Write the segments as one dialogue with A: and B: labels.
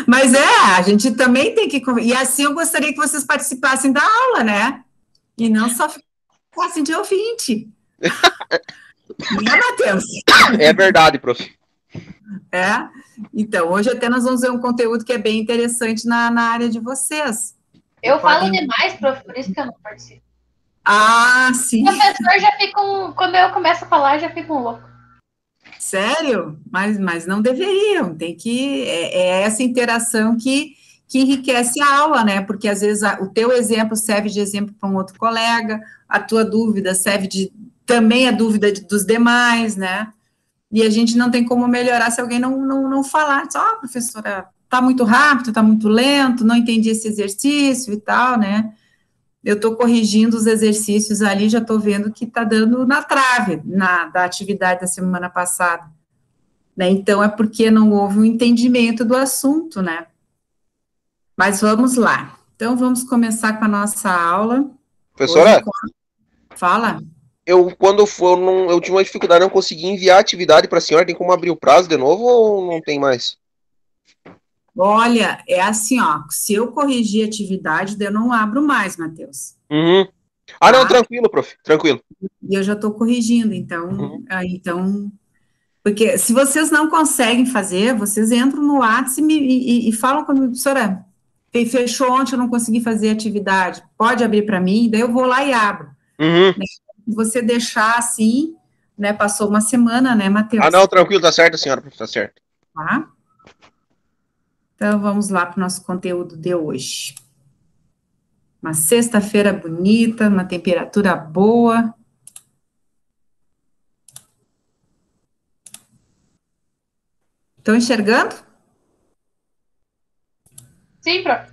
A: Mas a gente também tem que... E assim eu gostaria que vocês participassem da aula, né? E não só ficassem de ouvinte. Né, Matheus?
B: É verdade, prof.
A: Então, hoje até nós vamos ver um conteúdo que é bem interessante na área de vocês.
C: Eu falo demais, prof, por isso que eu não participo.
A: Ah, sim.
C: O professor já fica quando eu começo a falar, já fica louco.
A: Sério? Mas não deveriam, tem que... É essa interação que enriquece a aula, né? Porque, às vezes, o teu exemplo serve de exemplo para um outro colega, a tua dúvida serve também a dúvida dos demais, né? E a gente não tem como melhorar se alguém não falar. Professora, está muito rápido, está muito lento, não entendi esse exercício e tal, né? Eu estou corrigindo os exercícios ali, já estou vendo que está dando na trave da atividade da semana passada. Né? Então, é porque não houve um entendimento do assunto, né? Mas vamos lá. Então, vamos começar com a nossa aula.
B: Professora?
A: Fala.
B: Quando eu tive uma dificuldade, não consegui enviar a atividade para a senhora, tem como abrir o prazo de novo ou não tem mais?
A: Olha, é assim, se eu corrigir a atividade, eu não abro mais, Matheus.
B: Uhum. Ah, não, tranquilo, prof, tranquilo.
A: E eu já estou corrigindo, então, porque se vocês não conseguem fazer, vocês entram no WhatsApp e falam comigo, professora, fechou ontem, eu não consegui fazer a atividade, pode abrir para mim, daí eu vou lá e abro.
B: Uhum.
A: Né? Você deixar assim, né, passou uma semana, né, Matheus?
B: Ah, não, tranquilo, tá certo, senhora, tá certo.
A: Tá? Então, vamos lá para o nosso conteúdo de hoje. Uma sexta-feira bonita, uma temperatura boa. Estão enxergando?
C: Sim, prof.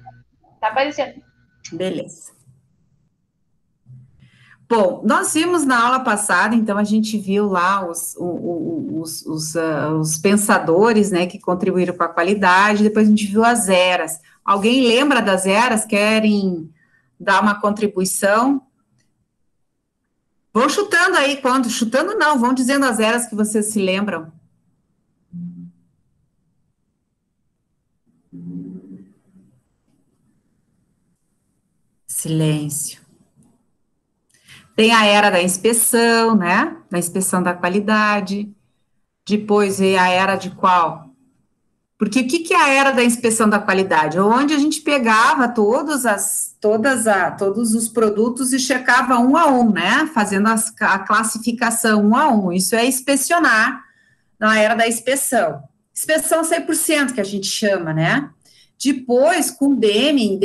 C: Tá aparecendo.
A: Beleza. Bom, nós vimos na aula passada, então a gente viu lá os pensadores, né, que contribuíram com a qualidade, depois a gente viu as eras. Alguém lembra das eras? Querem dar uma contribuição? Vão chutando aí, chutando não, vão dizendo as eras que vocês se lembram. Silêncio. Tem a era da inspeção, né? Da inspeção da qualidade. Depois veio a era de qual? Porque o que é a era da inspeção da qualidade? Onde a gente pegava todos os produtos e checava um a um, né? Fazendo a classificação um a um. Isso é inspecionar na era da inspeção. Inspeção 100%, que a gente chama, né? Depois, com Deming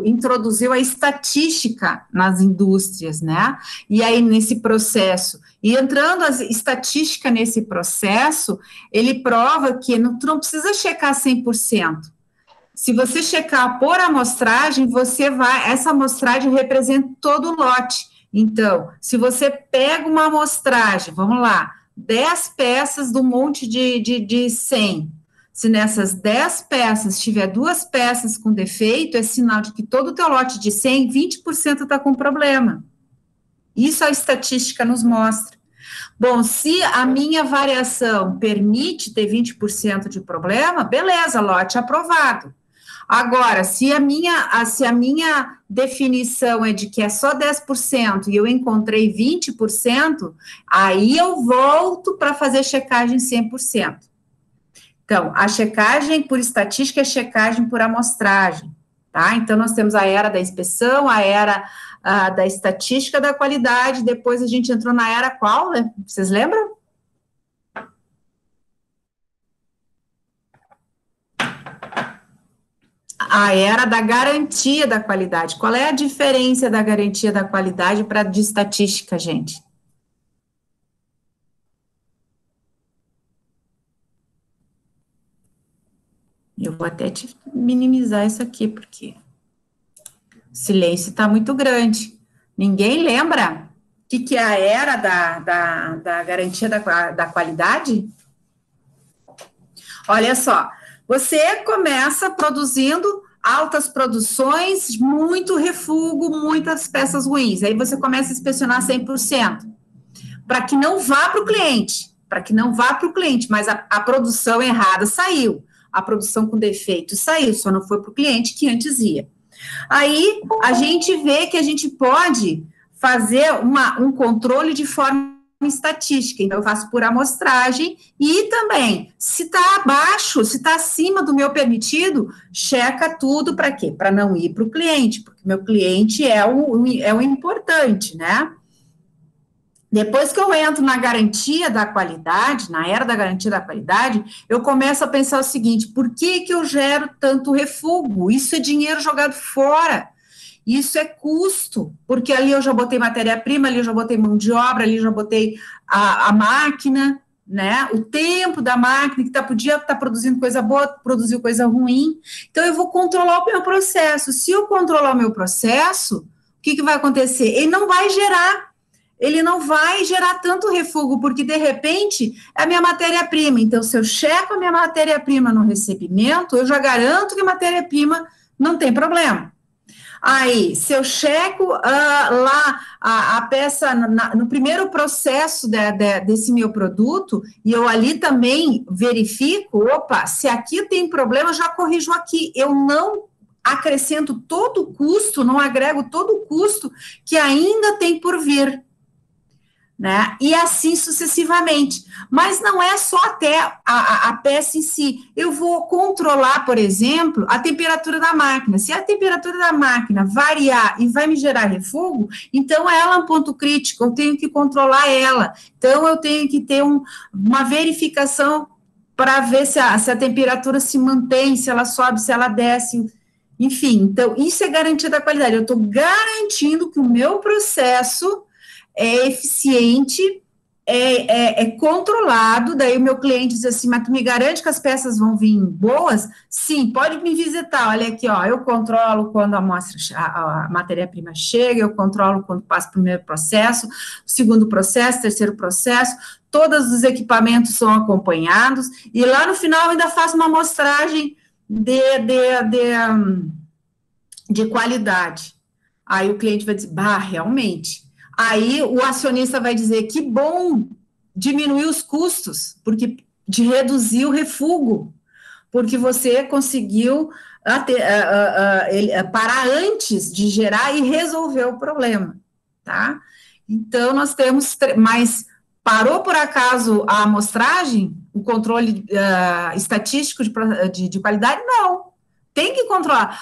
A: introduziu a estatística nas indústrias, né? E aí, nesse processo, e entrando a estatística nesse processo, ele prova que tu não precisa checar 100%. Se você checar por amostragem, essa amostragem representa todo o lote. Então, se você pega uma amostragem, vamos lá, 10 peças do monte de 100, se nessas 10 peças tiver 2 peças com defeito, é sinal de que todo o teu lote de 100, 20% está com problema. Isso a estatística nos mostra. Bom, se a minha variação permite ter 20% de problema, beleza, lote aprovado. Agora, se a minha definição é de que é só 10% e eu encontrei 20%, aí eu volto para fazer checagem 100%. Então, a checagem por estatística é checagem por amostragem, tá? Então, nós temos a era da inspeção, a era da estatística da qualidade, depois a gente entrou na era qual, né? Vocês lembram? A era da garantia da qualidade. Qual é a diferença da garantia da qualidade para de estatística, gente? Eu vou até minimizar isso aqui, porque o silêncio está muito grande. Ninguém lembra o que é a era da garantia da qualidade? Olha só, você começa produzindo altas produções, muito refugo, muitas peças ruins. Aí você começa a inspecionar 100%, para que não vá para o cliente, para que não vá para o cliente, mas a produção errada saiu, a produção com defeito saiu, só não foi para o cliente que antes ia. Aí a gente vê que a gente pode fazer um controle de forma estatística, então eu faço por amostragem e também, se está abaixo, se está acima do meu permitido, checa tudo para quê? Para não ir para o cliente, porque meu cliente é o importante, né? Depois que eu entro na garantia da qualidade, na era da garantia da qualidade, eu começo a pensar o seguinte, por que eu gero tanto refúgio? Isso é dinheiro jogado fora. Isso é custo, porque ali eu já botei matéria-prima, ali eu já botei mão de obra, ali eu já botei a máquina, né? O tempo da máquina, que podia estar produzindo coisa boa, produziu coisa ruim. Então, eu vou controlar o meu processo. Se eu controlar o meu processo, o que vai acontecer? Ele não vai gerar tanto refúgio, porque, de repente, é a minha matéria-prima. Então, se eu checo a minha matéria-prima no recebimento, eu já garanto que a matéria-prima não tem problema. Aí, se eu checo lá a peça no primeiro processo desse meu produto, e eu ali também verifico, opa, se aqui tem problema, eu já corrijo aqui. Eu não acrescento todo o custo, não agrego todo o custo que ainda tem por vir, né? E assim sucessivamente. Mas não é só até a peça em si. Eu vou controlar, por exemplo, a temperatura da máquina. Se a temperatura da máquina variar e vai me gerar refúgio, então ela é um ponto crítico, eu tenho que controlar ela. Então, eu tenho que ter uma verificação para ver se a temperatura se mantém, se ela sobe, se ela desce. Enfim, então, isso é garantia da qualidade. Eu estou garantindo que o meu processo é eficiente, é controlado, daí o meu cliente diz assim, mas tu me garante que as peças vão vir boas? Sim, pode me visitar, olha aqui, ó, eu controlo quando a matéria-prima chega, eu controlo quando passa o primeiro processo, o segundo processo, terceiro processo, todos os equipamentos são acompanhados, e lá no final eu ainda faço uma amostragem de qualidade. Aí o cliente vai dizer, realmente. Aí o acionista vai dizer, que bom diminuir os custos, porque de reduzir o refúgio, porque você conseguiu parar antes de gerar e resolver o problema, tá? Então, nós temos, mas parou por acaso a amostragem, o controle estatístico de qualidade? Não, tem que controlar.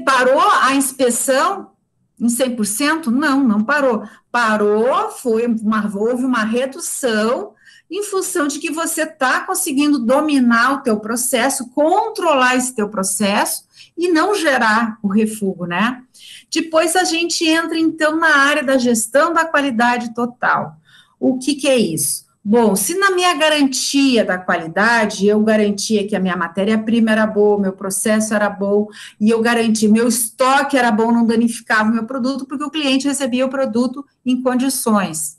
A: Parou a inspeção em 100%? Não parou. Parou, houve uma redução em função de que você está conseguindo dominar o teu processo, controlar esse teu processo e não gerar o refúgio, né? Depois a gente entra, então, na área da gestão da qualidade total. O que é isso? Bom, se na minha garantia da qualidade, eu garantia que a minha matéria-prima era boa, meu processo era bom, e eu garantia, meu estoque era bom, não danificava o meu produto, porque o cliente recebia o produto em condições.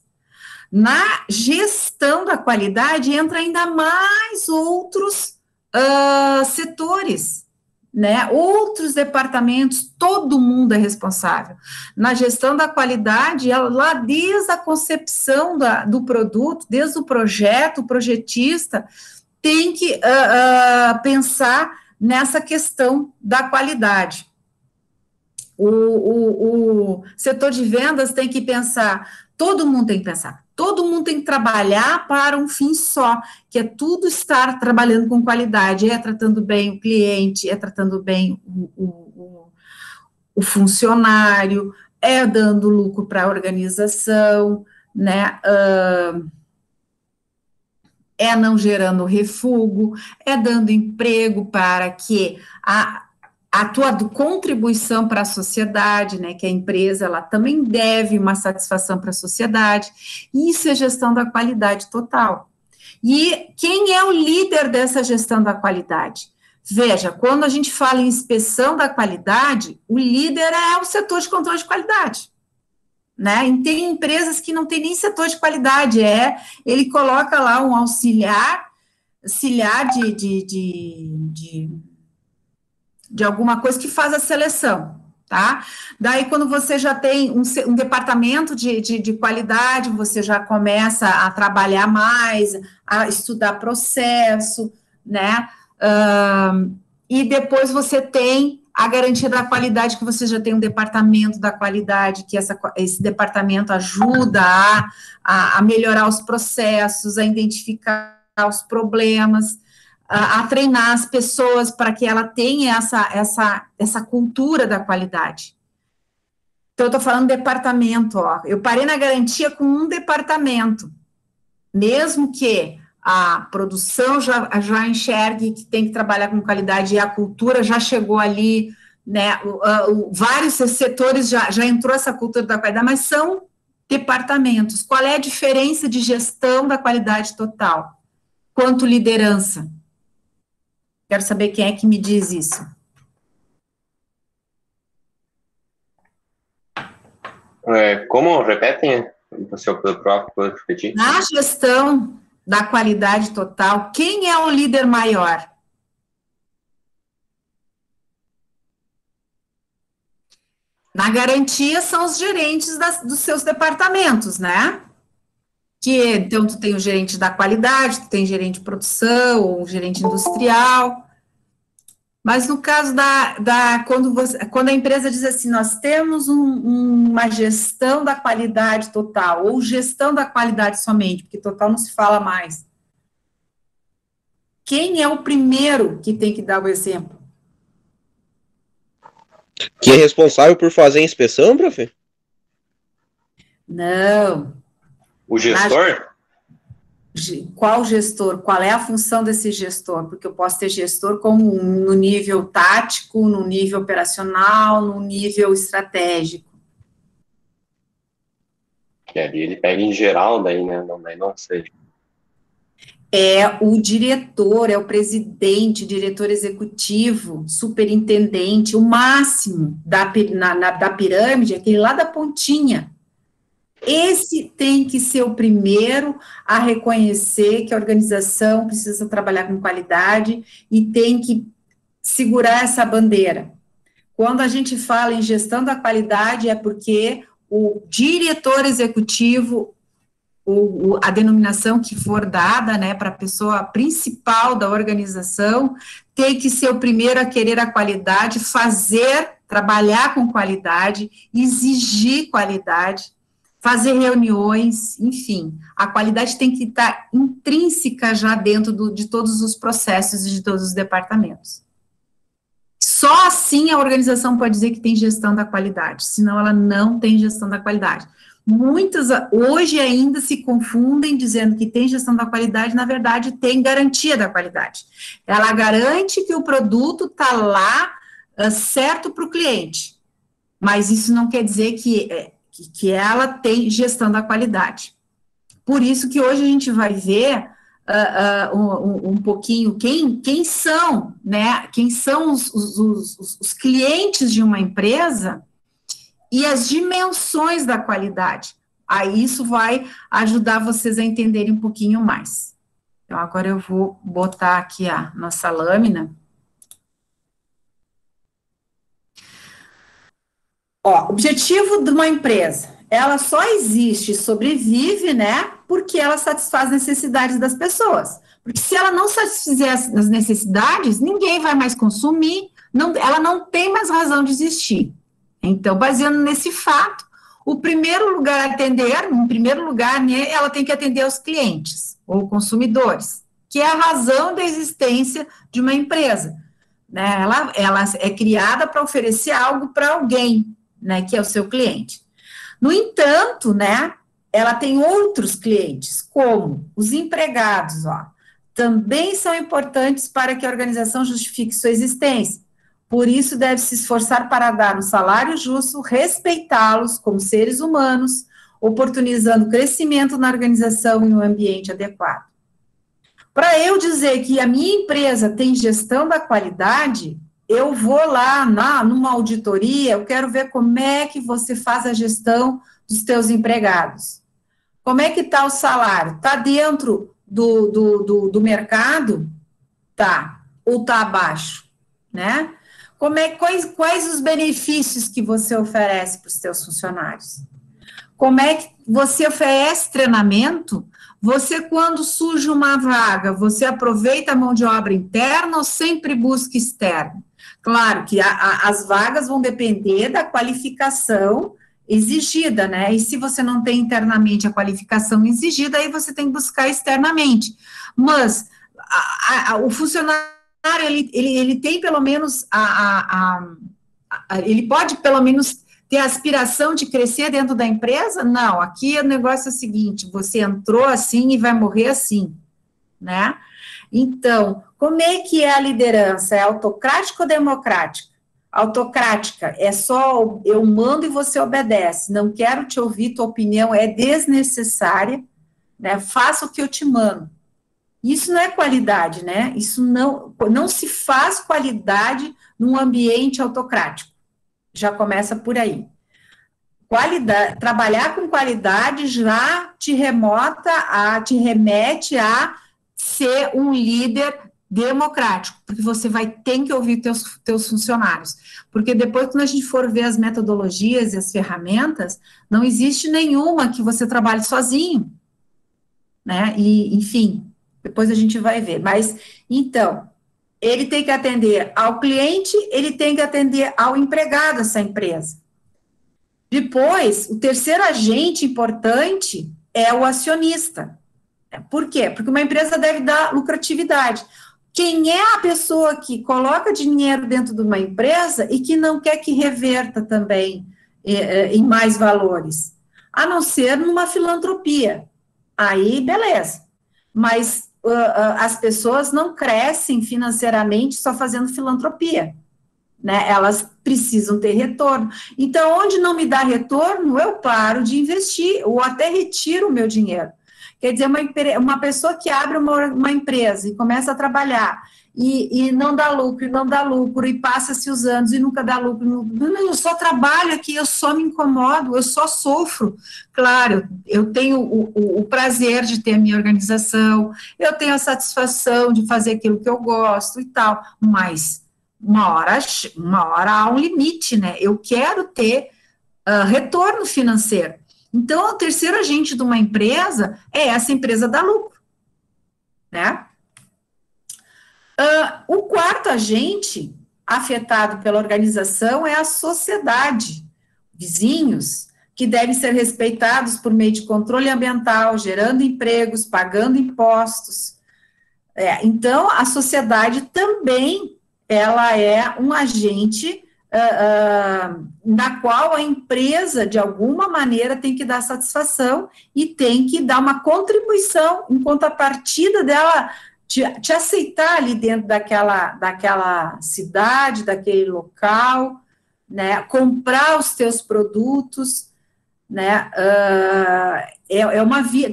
A: Na gestão da qualidade, entra ainda mais outros setores, né? Outros departamentos, todo mundo é responsável. Na gestão da qualidade, lá desde a concepção do produto, desde o projeto, o projetista tem que pensar nessa questão da qualidade. O setor de vendas tem que pensar, todo mundo tem que pensar, todo mundo tem que trabalhar para um fim só, que é tudo estar trabalhando com qualidade, é tratando bem o cliente, é tratando bem o funcionário, é dando lucro para a organização, né, é não gerando refúgio, é dando emprego para que a tua contribuição para a sociedade, né, que a empresa, ela também deve uma satisfação para a sociedade, isso é gestão da qualidade total. E quem é o líder dessa gestão da qualidade? Veja, quando a gente fala em inspeção da qualidade, o líder é o setor de controle de qualidade, né, e tem empresas que não tem nem setor de qualidade, ele coloca lá um auxiliar de alguma coisa que faz a seleção, tá? Daí, quando você já tem um departamento de qualidade, você já começa a trabalhar mais, a estudar processo, né? E depois você tem a garantia da qualidade, que você já tem um departamento da qualidade, que esse departamento ajuda a melhorar os processos, a identificar os problemas, a treinar as pessoas para que ela tenha essa cultura da qualidade. Então, eu estou falando departamento, ó. Eu parei na garantia com um departamento, mesmo que a produção já enxergue que tem que trabalhar com qualidade e a cultura já chegou ali, né? Vários setores já entrou essa cultura da qualidade, mas são departamentos. Qual é a diferença de gestão da qualidade total quanto liderança? Quero saber quem é que me diz isso.
D: Como? Repetem? Se eu pode repetir.
A: Na gestão da qualidade total, quem é o líder maior? Na garantia são os gerentes dos seus departamentos, né? Então, tu tem o gerente da qualidade, tu tem gerente de produção, ou um gerente industrial. Mas no caso quando a empresa diz assim, nós temos uma gestão da qualidade total, ou gestão da qualidade somente, porque total não se fala mais. Quem é o primeiro que tem que dar o exemplo?
B: Que é responsável por fazer a inspeção, prof?
A: Não.
D: O gestor?
A: Qual gestor? Qual é a função desse gestor? Porque eu posso ter gestor como no nível tático, no nível operacional, no nível estratégico.
D: Ele pega em geral, daí, né? Não sei.
A: É o diretor, é o presidente, diretor executivo, superintendente, o máximo da pirâmide, aquele lá da pontinha. Esse tem que ser o primeiro a reconhecer que a organização precisa trabalhar com qualidade e tem que segurar essa bandeira. Quando a gente fala em gestão da qualidade, é porque o diretor executivo, a denominação que for dada, né, para a pessoa principal da organização, tem que ser o primeiro a querer a qualidade, trabalhar com qualidade, exigir qualidade, fazer reuniões, enfim, a qualidade tem que estar intrínseca já dentro de todos os processos e de todos os departamentos. Só assim a organização pode dizer que tem gestão da qualidade, senão ela não tem gestão da qualidade. Muitas, hoje ainda se confundem dizendo que tem gestão da qualidade, na verdade tem garantia da qualidade. Ela garante que o produto está lá certo para o cliente, mas isso não quer dizer que ela tem gestão da qualidade. Por isso que hoje a gente vai ver um pouquinho quem são, né, quem são os clientes de uma empresa e as dimensões da qualidade. Aí isso vai ajudar vocês a entenderem um pouquinho mais. Então, agora eu vou botar aqui a nossa lâmina. Ó, objetivo de uma empresa, ela só existe e sobrevive, né, porque ela satisfaz as necessidades das pessoas. Porque se ela não satisfizer as necessidades, ninguém vai mais consumir, ela não tem mais razão de existir. Então, baseando nesse fato, em primeiro lugar, né, ela tem que atender aos clientes, ou consumidores, que é a razão da existência de uma empresa. Né, ela é criada para oferecer algo para alguém, né, que é o seu cliente. No entanto, né, ela tem outros clientes, como os empregados, ó, também são importantes para que a organização justifique sua existência. Por isso, deve se esforçar para dar um salário justo, respeitá-los como seres humanos, oportunizando crescimento na organização e no ambiente adequado. Para eu dizer que a minha empresa tem gestão da qualidade, eu vou lá numa auditoria, eu quero ver como é que você faz a gestão dos teus empregados. Como é que está o salário? Está dentro do mercado? Tá. Ou está abaixo? Né? Quais os benefícios que você oferece para os seus funcionários? Como é que você oferece treinamento? Você, quando surge uma vaga, você aproveita a mão de obra interna ou sempre busca externa? Claro que as vagas vão depender da qualificação exigida, né? E se você não tem internamente a qualificação exigida, aí você tem que buscar externamente. Mas o funcionário, ele tem pelo menos ele pode pelo menos ter a aspiração de crescer dentro da empresa? Não, aqui o negócio é o seguinte, você entrou assim e vai morrer assim, né? Então, como é que é a liderança? É autocrática ou democrática? Autocrática é só eu mando e você obedece, não quero te ouvir, tua opinião é desnecessária, né? Faça o que eu te mando. Isso não é qualidade, né? Isso não se faz qualidade num ambiente autocrático. Já começa por aí. Trabalhar com qualidade já te remete a ser um líder democrático, porque você tem que ouvir teus funcionários. Porque depois, quando a gente for ver as metodologias e as ferramentas, não existe nenhuma que você trabalhe sozinho, né? E, enfim, depois a gente vai ver. Mas, então, ele tem que atender ao cliente, ele tem que atender ao empregado dessa empresa. Depois, o terceiro agente importante é o acionista. Por quê? Porque uma empresa deve dar lucratividade. Quem é a pessoa que coloca dinheiro dentro de uma empresa e que não quer que reverta também em mais valores? A não ser numa filantropia. Aí, beleza. Mas as pessoas não crescem financeiramente só fazendo filantropia, né? Elas precisam ter retorno. Então, onde não me dá retorno, eu paro de investir, ou até retiro o meu dinheiro. Quer dizer, uma pessoa que abre uma empresa e começa a trabalhar, e não dá lucro, e passa-se os anos e nunca dá lucro. Eu só trabalho aqui, eu só me incomodo, eu só sofro. Claro, eu tenho o prazer de ter a minha organização, eu tenho a satisfação de fazer aquilo que eu gosto e tal, mas uma hora há um limite, né? Eu quero ter retorno financeiro. Então, o terceiro agente de uma empresa é essa empresa dar lucro, né? O quarto agente afetado pela organização é a sociedade, vizinhos, que devem ser respeitados por meio de controle ambiental, gerando empregos, pagando impostos. Então, a sociedade também, ela é um agente na qual a empresa, de alguma maneira, tem que dar satisfação e tem que dar uma contribuição em contrapartida dela te aceitar ali dentro daquela cidade, daquele local, né, comprar os teus produtos, né,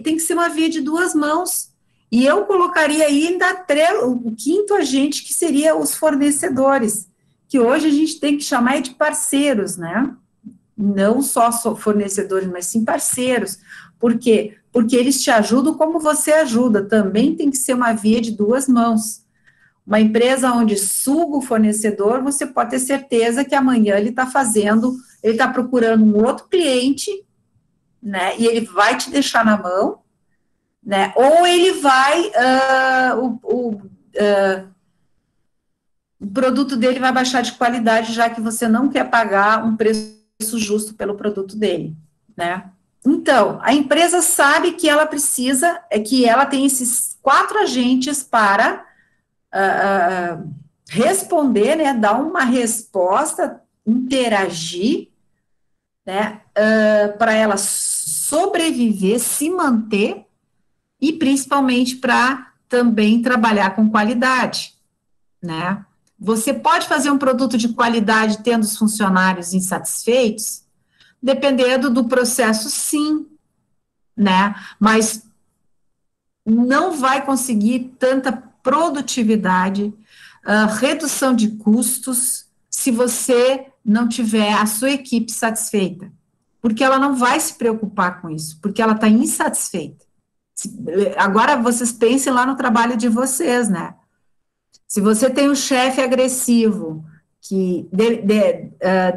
A: tem que ser uma via de duas mãos, e eu colocaria ainda o quinto agente, que seria os fornecedores, que hoje a gente tem que chamar de parceiros, né, não só fornecedores, mas sim parceiros. Por quê? Porque eles te ajudam como você ajuda, também tem que ser uma via de duas mãos. Uma empresa onde suga o fornecedor, você pode ter certeza que amanhã ele está procurando um outro cliente, né, e ele vai te deixar na mão, né, ou ele vai, o produto dele vai baixar de qualidade, já que você não quer pagar um preço justo pelo produto dele, né. Então, a empresa sabe que ela que ela tem esses 4 agentes para responder, né, dar uma resposta, interagir, né, para ela sobreviver, se manter, e principalmente para também trabalhar com qualidade, né. Você pode fazer um produto de qualidade tendo os funcionários insatisfeitos? Dependendo do processo, sim, né, mas não vai conseguir tanta produtividade, redução de custos, se você não tiver a sua equipe satisfeita, porque ela não vai se preocupar com isso, porque ela está insatisfeita. Agora, vocês pensem lá no trabalho de vocês, né, se você tem um chefe agressivo,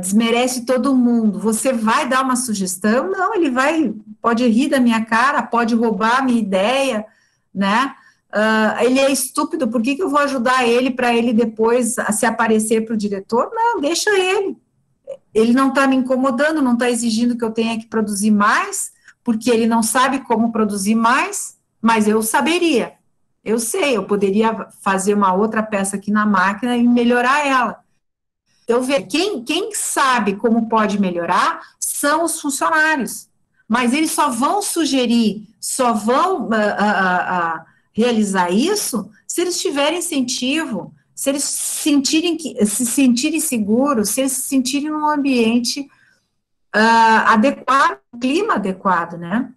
A: desmerece todo mundo, você vai dar uma sugestão? Não, ele pode rir da minha cara, pode roubar a minha ideia, né? Ele é estúpido, por que eu vou ajudar ele para ele depois se aparecer para o diretor? Não, deixa ele. Ele não está me incomodando, não está exigindo que eu tenha que produzir mais, porque ele não sabe como produzir mais, mas eu saberia. Eu sei, eu poderia fazer uma outra peça aqui na máquina e melhorar ela. Então, quem sabe como pode melhorar são os funcionários, mas eles só vão sugerir, só vão realizar isso se eles tiverem incentivo, se eles se sentirem seguros, se eles se sentirem num ambiente adequado, clima adequado, né?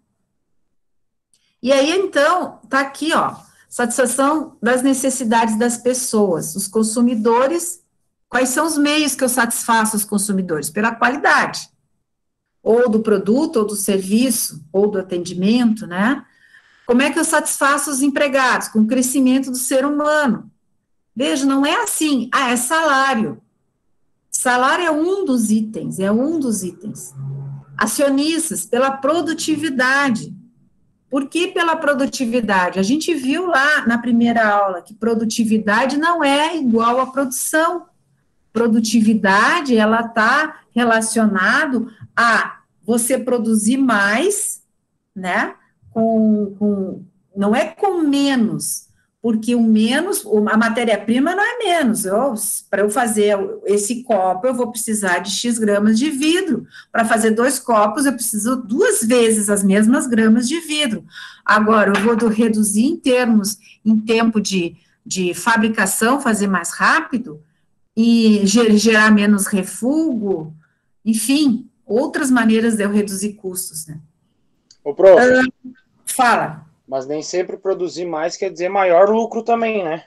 A: E aí, então, tá aqui, ó, satisfação das necessidades das pessoas, os consumidores. Quais são os meios que eu satisfaço os consumidores? Pela qualidade, ou do produto, ou do serviço, ou do atendimento, né? Como é que eu satisfaço os empregados? Com o crescimento do ser humano. Veja, não é assim, é salário. Salário é um dos itens, Acionistas, pela produtividade. Por que pela produtividade? A gente viu lá na primeira aula que produtividade não é igual a produção. Produtividade, ela está relacionado a você produzir mais, né, não é com menos, porque o menos, a matéria-prima não é menos, para eu fazer esse copo, eu vou precisar de X gramas de vidro, para fazer 2 copos, eu preciso 2 vezes as mesmas gramas de vidro. Agora, eu vou reduzir em tempo de fabricação, fazer mais rápido, e gerar menos refúgio, enfim, outras maneiras de eu reduzir custos, né?
E: Ô, prof,
A: fala.
E: Mas nem sempre produzir mais quer dizer maior lucro também, né?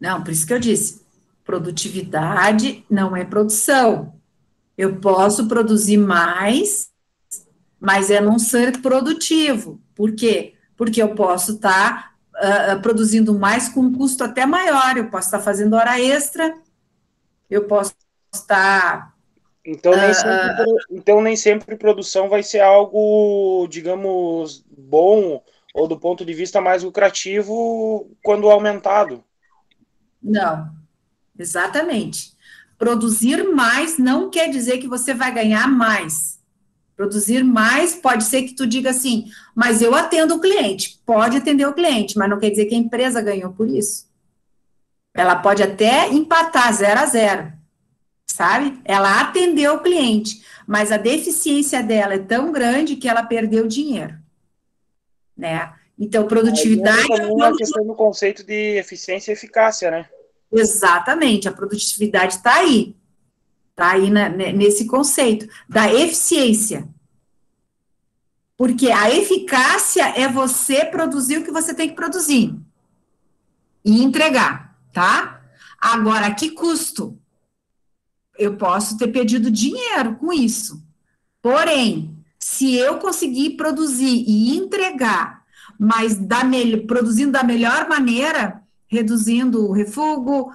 A: Não, por isso que eu disse, produtividade não é produção. Eu posso produzir mais, mas é não ser produtivo. Por quê? Porque eu posso estar produzindo mais com um custo até maior, eu posso estar fazendo hora extra, eu posso estar...
E: Então nem sempre produção vai ser algo, digamos, bom, ou do ponto de vista mais lucrativo, quando aumentado.
A: Não, exatamente. Produzir mais não quer dizer que você vai ganhar mais. Produzir mais pode ser que tu diga assim, mas eu atendo o cliente. Pode atender o cliente, mas não quer dizer que a empresa ganhou por isso. Ela pode até empatar 0-0, sabe? Ela atendeu o cliente, mas a deficiência dela é tão grande que ela perdeu dinheiro, né? Então, produtividade...
E: também a questão do conceito de eficiência e eficácia, né?
A: Exatamente, a produtividade está aí nesse conceito da eficiência. Porque a eficácia é você produzir o que você tem que produzir e entregar, tá? Agora, a que custo? Eu posso ter perdido dinheiro com isso. Porém, se eu conseguir produzir e entregar, mas produzindo da melhor maneira, reduzindo o refúgio,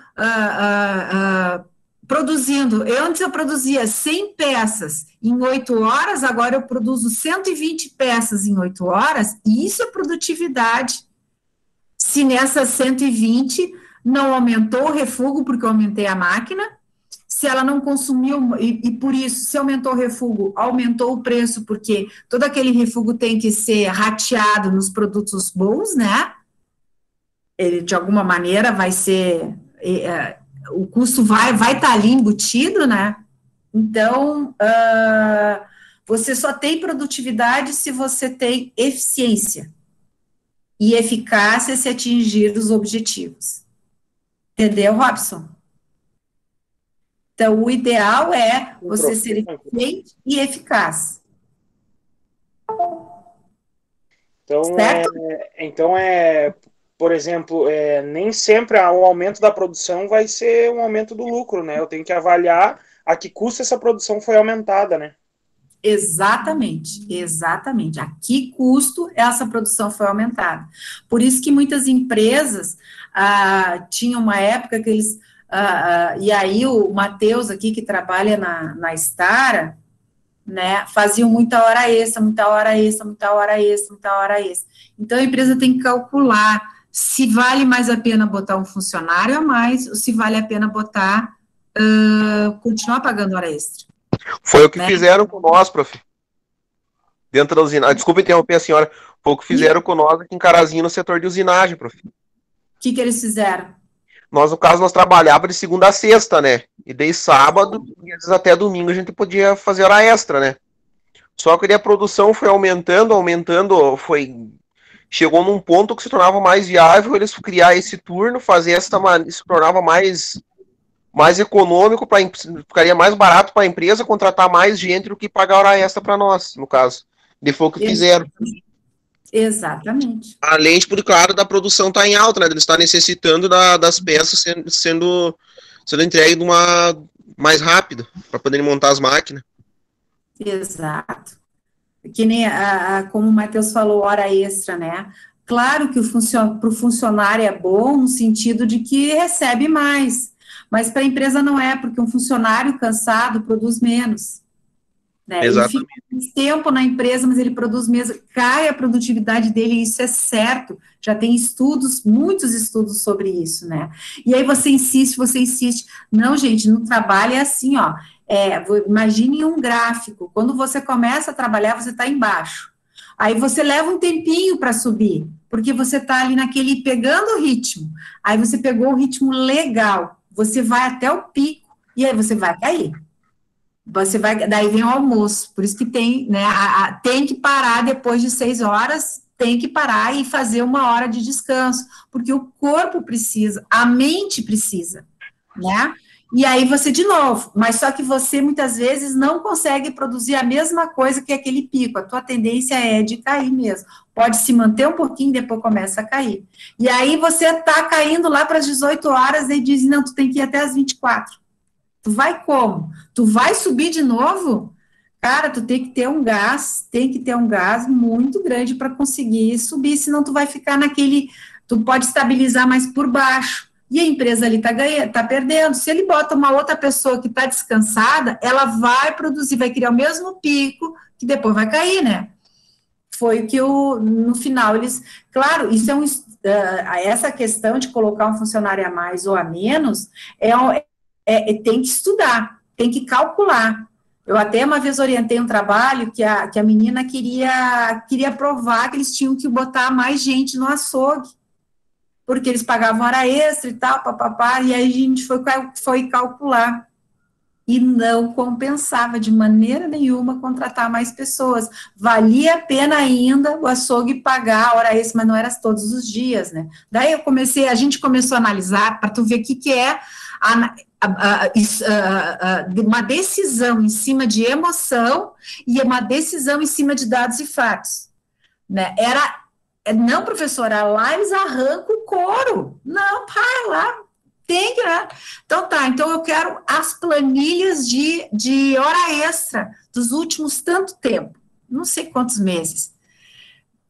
A: produzindo, antes eu produzia 100 peças em 8 horas, agora eu produzo 120 peças em 8 horas, e isso é produtividade. Se nessas 120 não aumentou o refúgio, porque eu aumentei a máquina, se ela não consumiu, e por isso, se aumentou o refúgio, aumentou o preço, porque todo aquele refúgio tem que ser rateado nos produtos bons, né? Ele, de alguma maneira, vai ser... o custo vai estar ali embutido, né? Então, você só tem produtividade se você tem eficiência e eficácia se atingir os objetivos. Entendeu, Robson? Então, o ideal é você ser eficiente e eficaz.
E: Então, por exemplo, nem sempre o aumento da produção vai ser um aumento do lucro, né? Eu tenho que avaliar a que custo essa produção foi aumentada, né?
A: Exatamente. A que custo essa produção foi aumentada. Por isso que muitas empresas, tinha uma época que eles, e aí o Matheus aqui, que trabalha na Stara, né, faziam muita hora extra, muita hora extra, muita hora extra, muita hora extra. Então, a empresa tem que calcular se vale mais a pena botar um funcionário a mais, ou se vale a pena botar, continuar pagando hora extra.
B: Foi o que fizeram com nós, prof. Dentro da usinagem. Desculpa interromper a senhora. Foi o que fizeram com nós aqui em Carazinho, no setor de usinagem, prof.
A: O que eles fizeram?
B: Nós, no caso, nós trabalhávamos de segunda a sexta, né? E daí sábado, e às vezes até domingo, a gente podia fazer hora extra, né? Só que daí a produção foi aumentando, chegou num ponto que se tornava mais viável eles criar esse turno, fazer se tornava mais econômico, ficaria mais barato para a empresa contratar mais gente do que pagar hora extra para nós, no caso. E foi o que fizeram.
A: Exatamente.
B: Além, claro, da produção estar em alta, né? Eles estão necessitando das peças sendo entregues mais rápido, para poderem montar as máquinas.
A: Exato. Que nem, como o Matheus falou, hora extra, né? Claro que para o funcionário é bom, no sentido de que recebe mais, mas para a empresa não é, porque um funcionário cansado produz menos. Né? Ele fica mais tempo na empresa, mas ele produz mesmo, cai a produtividade dele, e isso é certo, já tem muitos estudos sobre isso, né? E aí você insiste, não, gente, no trabalho é assim, ó, imagine um gráfico, quando você começa a trabalhar, você está embaixo, aí você leva um tempinho para subir, porque você está ali pegando o ritmo, aí você pegou o ritmo legal, você vai até o pico, e aí você vai cair. Daí vem o almoço, por isso que tem, né, tem que parar depois de 6 horas, tem que parar e fazer 1 hora de descanso, porque o corpo precisa, a mente precisa, né, e aí você de novo, mas só que você muitas vezes não consegue produzir a mesma coisa que aquele pico, a tua tendência é de cair mesmo, pode se manter um pouquinho, depois começa a cair, e aí você tá caindo lá para as 18 horas, e diz, não, tu tem que ir até as 24, tu vai como? Tu vai subir de novo? Cara, tu tem que ter um gás muito grande para conseguir subir, senão tu vai ficar tu pode estabilizar mais por baixo, e a empresa ali tá perdendo. Se ele bota uma outra pessoa que tá descansada, ela vai produzir, vai criar o mesmo pico, que depois vai cair, né? Foi o que no final claro, isso essa questão de colocar um funcionário a mais ou a menos, tem que estudar, tem que calcular. Eu até uma vez orientei um trabalho que a menina queria provar que eles tinham que botar mais gente no açougue, porque eles pagavam hora extra e tal, papapá, e aí a gente foi calcular, e não compensava de maneira nenhuma contratar mais pessoas, valia a pena ainda o açougue pagar a hora extra, mas não era todos os dias, né? Daí a gente começou a analisar, para tu ver o que é uma decisão em cima de emoção e uma decisão em cima de dados e fatos, né? Não, professora, lá eles arrancam o couro, não, para lá, tem que, né? Então tá, então eu quero as planilhas de hora extra dos últimos tanto tempo, não sei quantos meses,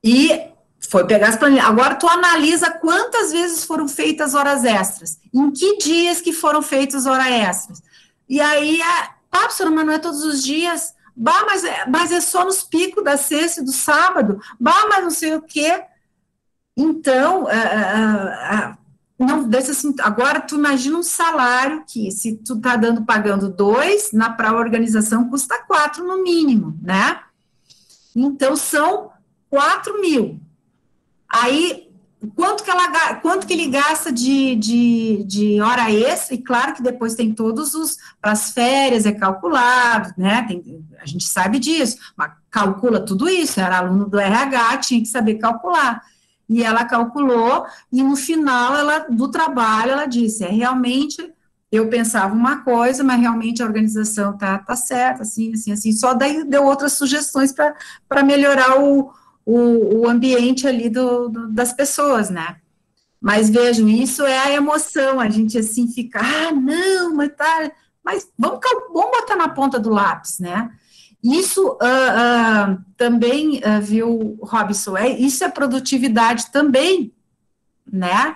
A: e foi pegar as planilhas. Agora tu analisa quantas vezes foram feitas horas extras, em que dias que foram feitas horas extras. E aí, professora, mas não é todos os dias. Mas é só nos picos da sexta e do sábado. Mas não sei o quê. Então, não, assim, agora tu imagina um salário que, se tu tá pagando 2, para a organização custa 4 no mínimo, né? Então, são 4 mil. Aí, quanto que ele gasta de hora extra? E claro que depois tem para as férias, é calculado, né? A gente sabe disso, mas calcula tudo isso, era aluno do RH, tinha que saber calcular. E ela calculou, e no final do trabalho, ela disse, realmente, eu pensava uma coisa, mas realmente a organização tá certa, assim, só daí deu outras sugestões para melhorar o ambiente ali das pessoas, né? Mas vejam, isso é a emoção, a gente assim fica, não, mas vamos botar na ponta do lápis, né? Isso também, viu, Robson, isso é produtividade também, né?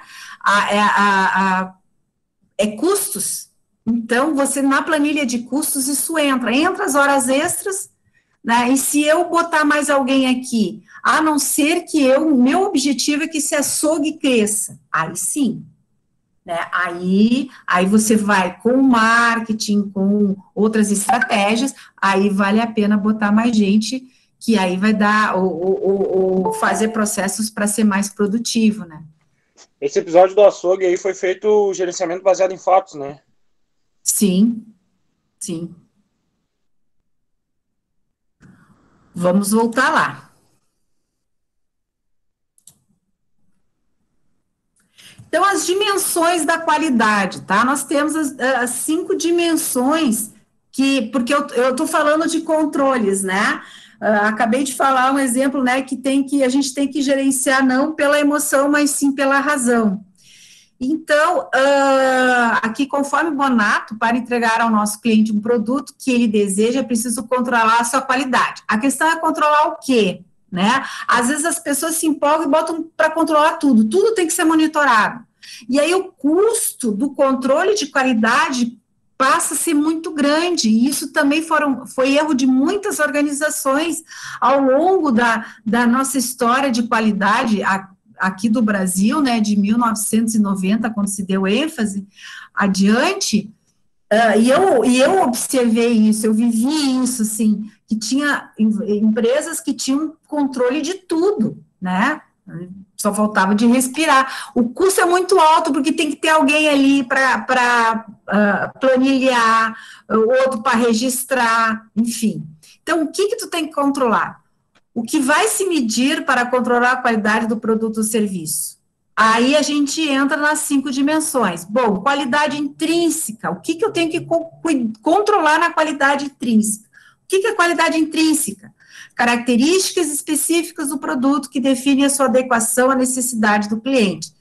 A: É custos. Então, você, na planilha de custos, isso entra as horas extras, né? E se eu botar mais alguém aqui, a não ser que meu objetivo é que esse açougue cresça, aí sim, né? Aí você vai com marketing, com outras estratégias, aí vale a pena botar mais gente, que aí vai dar, ou fazer processos para ser mais produtivo, né?
E: Esse episódio do açougue aí foi feito o gerenciamento baseado em fatos, né?
A: Sim, sim. Vamos voltar lá. Então, as dimensões da qualidade, tá? Nós temos as 5 dimensões porque eu estou falando de controles, né? Acabei de falar um exemplo, né, que a gente tem que gerenciar não pela emoção, mas sim pela razão. Então, aqui, conforme o Bonato, para entregar ao nosso cliente um produto que ele deseja, é preciso controlar a sua qualidade. A questão é controlar o quê? Né? Às vezes as pessoas se empolgam e botam para controlar tudo tem que ser monitorado. E aí o custo do controle de qualidade passa a ser muito grande, e isso também foi erro de muitas organizações ao longo da nossa história de qualidade aqui do Brasil, né, de 1990, quando se deu ênfase adiante, e eu observei isso, eu vivi isso, assim, que tinha empresas que tinham controle de tudo, né, só faltava de respirar. O custo é muito alto, porque tem que ter alguém ali para planilhar, outro para registrar, enfim. Então, o que tu tem que controlar? O que vai se medir para controlar a qualidade do produto ou serviço? Aí a gente entra nas 5 dimensões. Bom, qualidade intrínseca. O que eu tenho que controlar na qualidade intrínseca? O que é qualidade intrínseca? Características específicas do produto que definem a sua adequação à necessidade do cliente.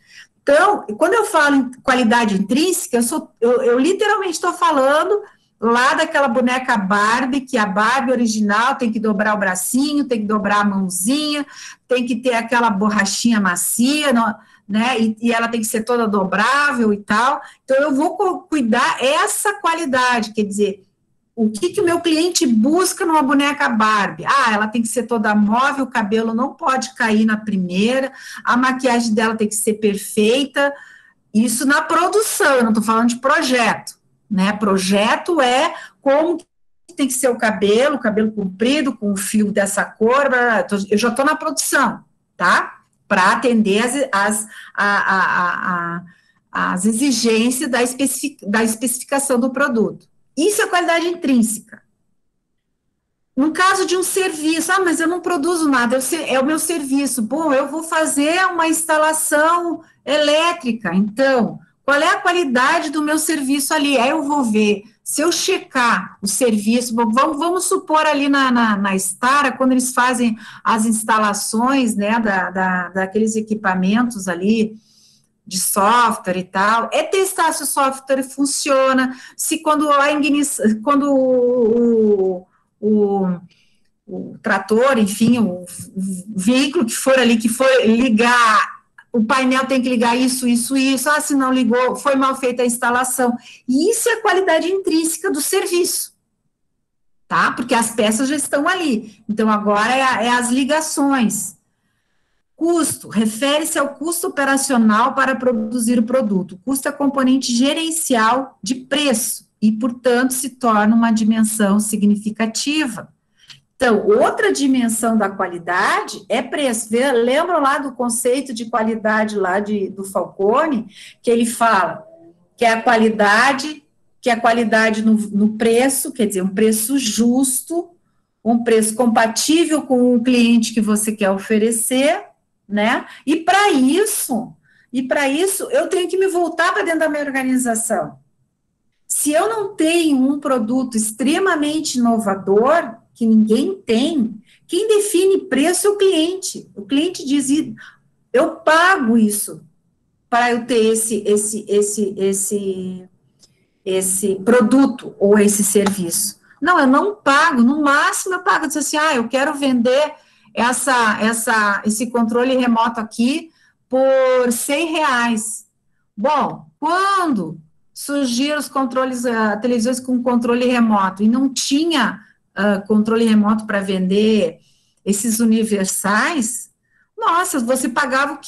A: Então, quando eu falo em qualidade intrínseca, eu literalmente estou falando lá daquela boneca Barbie, que a Barbie original tem que dobrar o bracinho, tem que dobrar a mãozinha, tem que ter aquela borrachinha macia, né, e ela tem que ser toda dobrável e tal. Então, eu vou cuidar essa qualidade, quer dizer, o que o meu cliente busca numa boneca Barbie? Ela tem que ser toda móvel, o cabelo não pode cair na primeira, a maquiagem dela tem que ser perfeita, isso na produção, eu não estou falando de projeto, né? Projeto é como tem que ser o cabelo comprido, com o fio dessa cor, eu já estou na produção, tá? Para atender as exigências da especificação do produto. Isso é qualidade intrínseca. No caso de um serviço, mas eu não produzo nada, é o meu serviço. Bom, eu vou fazer uma instalação elétrica, então, qual é a qualidade do meu serviço ali? Aí eu vou ver, se eu checar o serviço, vamos supor ali na Stara, quando eles fazem as instalações, né, daqueles equipamentos ali, de software e tal, é testar se o software funciona, se quando o trator, enfim, o veículo que for ali, que for ligar, o painel tem que ligar isso, se não ligou, foi mal feita a instalação, e isso é a qualidade intrínseca do serviço, tá? Porque as peças já estão ali, então agora é as ligações. Custo, refere-se ao custo operacional para produzir o produto. O custo é componente gerencial de preço e, portanto, se torna uma dimensão significativa. Então, outra dimensão da qualidade é preço. Lembram lá do conceito de qualidade lá do Falcone, que ele fala que é a qualidade no preço, quer dizer, um preço justo, um preço compatível com o cliente que você quer oferecer, né? E para isso eu tenho que me voltar para dentro da minha organização. Se eu não tenho um produto extremamente inovador, que ninguém tem, quem define preço é o cliente. O cliente diz, eu pago isso para eu ter esse produto ou esse serviço. Não, eu não pago, no máximo eu pago, diz assim, eu quero vender esse controle remoto aqui por R$100. Bom, quando surgiram os controles, televisões com controle remoto, e não tinha controle remoto para vender esses universais, nossa, você pagava o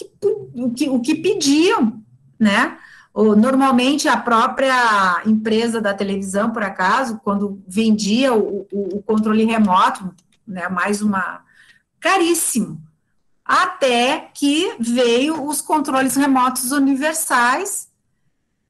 A: que pediam, né? Normalmente, a própria empresa da televisão, por acaso, quando vendia o controle remoto, né, caríssimo, até que veio os controles remotos universais,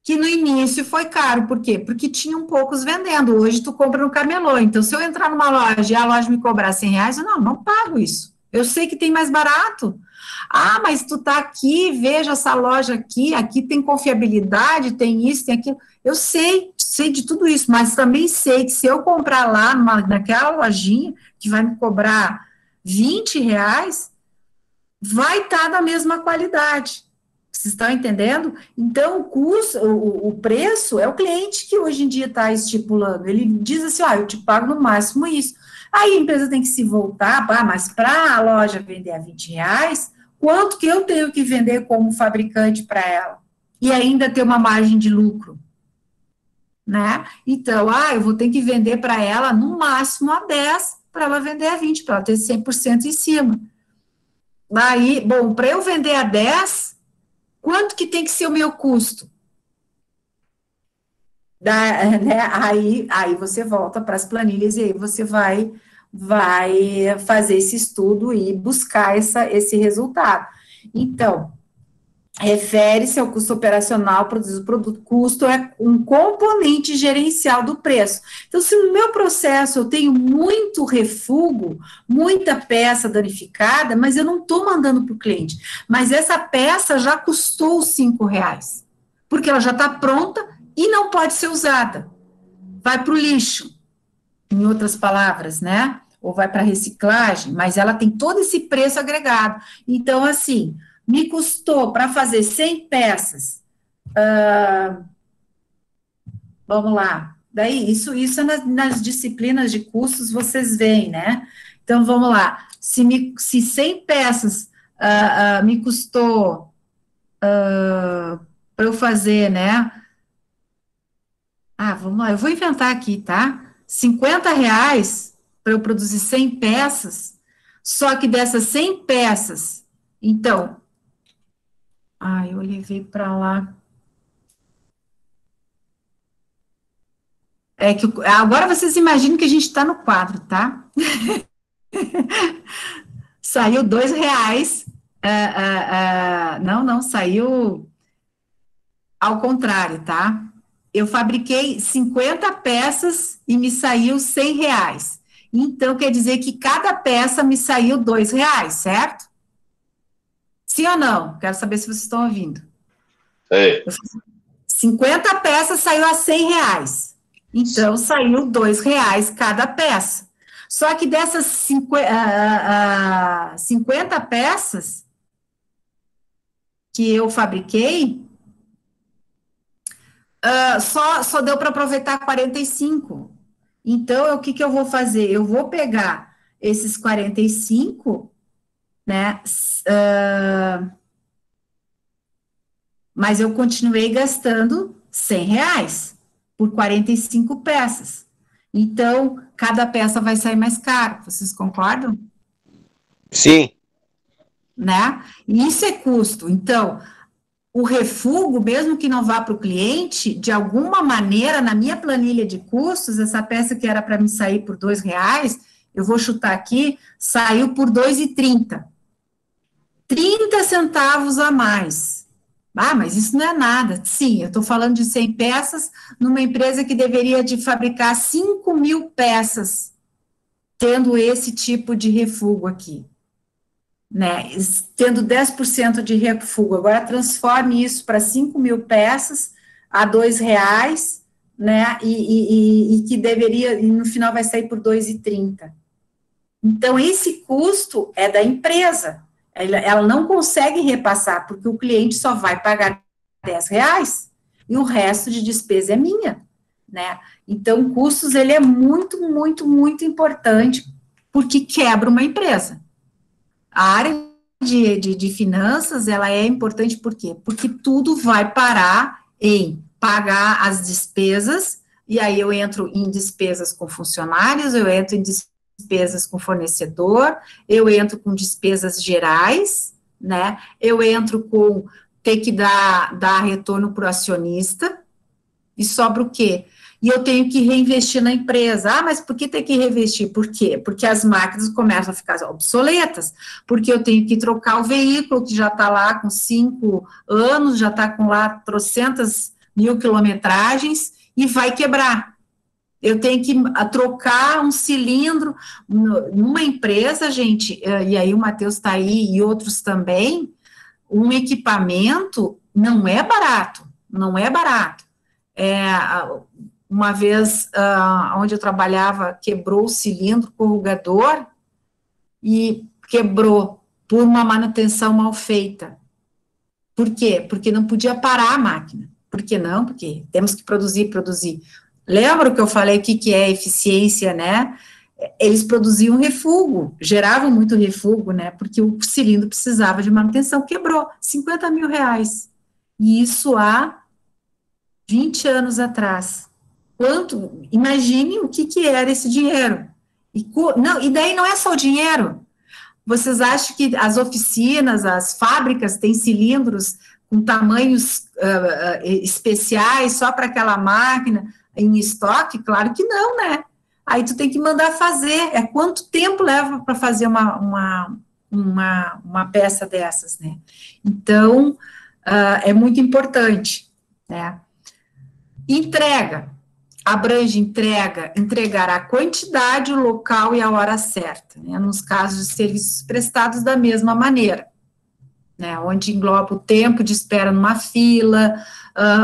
A: que no início foi caro. Por quê? Porque tinham poucos vendendo. Hoje tu compra no camelô. Então, se eu entrar numa loja e a loja me cobrar R$100, eu não pago isso. Eu sei que tem mais barato. Ah, mas tu tá aqui, veja essa loja aqui tem confiabilidade, tem isso, tem aquilo. Eu sei de tudo isso, mas também sei que se eu comprar lá naquela lojinha, que vai me cobrar R$20, vai estar da mesma qualidade. Vocês estão entendendo? Então, o preço é o cliente que hoje em dia está estipulando. Ele diz assim, eu te pago no máximo isso. Aí a empresa tem que se voltar, mas para a loja vender a R$20, quanto que eu tenho que vender como fabricante para ela? E ainda ter uma margem de lucro, né? Então, eu vou ter que vender para ela no máximo a 10, para ela vender a 20, para ela ter 100% em cima. Aí, bom, para eu vender a 10, quanto que tem que ser o meu custo? Né? Aí você volta para as planilhas e aí você vai fazer esse estudo e buscar esse resultado. Então, refere-se ao custo operacional produzido do produto. Custo é um componente gerencial do preço. Então, se no meu processo eu tenho muito refúgio, muita peça danificada, mas eu não estou mandando para o cliente, mas essa peça já custou R$5, porque ela já está pronta e não pode ser usada. Vai para o lixo, em outras palavras, né? Ou vai para reciclagem, mas ela tem todo esse preço agregado. Então, assim, me custou para fazer 100 peças, vamos lá, daí isso é nas disciplinas de custos vocês veem, né? Então, vamos lá, se 100 peças me custou para eu fazer, né? Vamos lá, eu vou inventar aqui, tá? R$50 para eu produzir 100 peças, só que dessas 100 peças, então, eu levei para lá. Agora vocês imaginam que a gente está no quadro, tá? Saiu R$2. Não, saiu ao contrário, tá? Eu fabriquei 50 peças e me saiu R$100. Então, quer dizer que cada peça me saiu R$2, certo? Sim ou não? Quero saber se vocês estão ouvindo.
D: É.
A: 50 peças saiu a R$100. Então, saiu R$2 cada peça. Só que dessas 50 peças que eu fabriquei, só deu para aproveitar 45. Então, o que eu vou fazer? Eu vou pegar esses 45, né? Mas eu continuei gastando R$100 por 45 peças. Então, cada peça vai sair mais caro. Vocês concordam?
B: Sim.
A: Né? E isso é custo. Então, o refúgio, mesmo que não vá para o cliente, de alguma maneira, na minha planilha de custos, essa peça que era para me sair por R$2, eu vou chutar aqui, saiu por R$2,30. 30 centavos a mais. Mas isso não é nada. Sim, eu estou falando de 100 peças numa empresa que deveria de fabricar 5.000 peças, tendo esse tipo de refúgio aqui, né? Tendo 10% de refúgio. Agora, transforme isso para 5.000 peças a R$2, né? E que deveria, e no final vai sair por R$2,30. Então, esse custo é da empresa. Ela não consegue repassar, porque o cliente só vai pagar R$10 e o resto de despesa é minha, né? Então, custos, ele é muito, muito, muito importante, porque quebra uma empresa. A área de finanças, ela é importante por quê? Porque tudo vai parar em pagar as despesas, e aí eu entro em despesas com funcionários, eu entro em despesas com fornecedor, eu entro com despesas gerais, né? Eu entro com ter que dar retorno para o acionista, e sobra o quê? E eu tenho que reinvestir na empresa. Ah, mas por que tem que reinvestir? Por quê? Porque as máquinas começam a ficar obsoletas, porque eu tenho que trocar o veículo que já está lá com 5 anos, já está com lá trocentas mil quilometragens e vai quebrar. Eu tenho que trocar um cilindro numa empresa, gente, e aí o Matheus está aí e outros também, um equipamento não é barato, não é barato. Uma vez, onde eu trabalhava, quebrou o cilindro corrugador e quebrou por uma manutenção mal feita. Por quê? Porque não podia parar a máquina. Por que não? Porque temos que produzir. Lembra que eu falei o que é eficiência, né? Eles produziam refúgio, geravam muito refúgio, né? Porque o cilindro precisava de manutenção, quebrou, 50 mil reais. E isso há 20 anos atrás. Imagine o que era esse dinheiro. E daí não é só o dinheiro. Vocês acham que as oficinas, as fábricas têm cilindros com tamanhos especiais só para aquela máquina em estoque? Claro que não, né? Aí tu tem que mandar fazer. Quanto tempo leva para fazer uma peça dessas, né? Então, é muito importante, né? Entrega. Abrange entregar a quantidade, o local e a hora certa, né? Nos casos de serviços prestados da mesma maneira, né? Onde engloba o tempo de espera numa fila,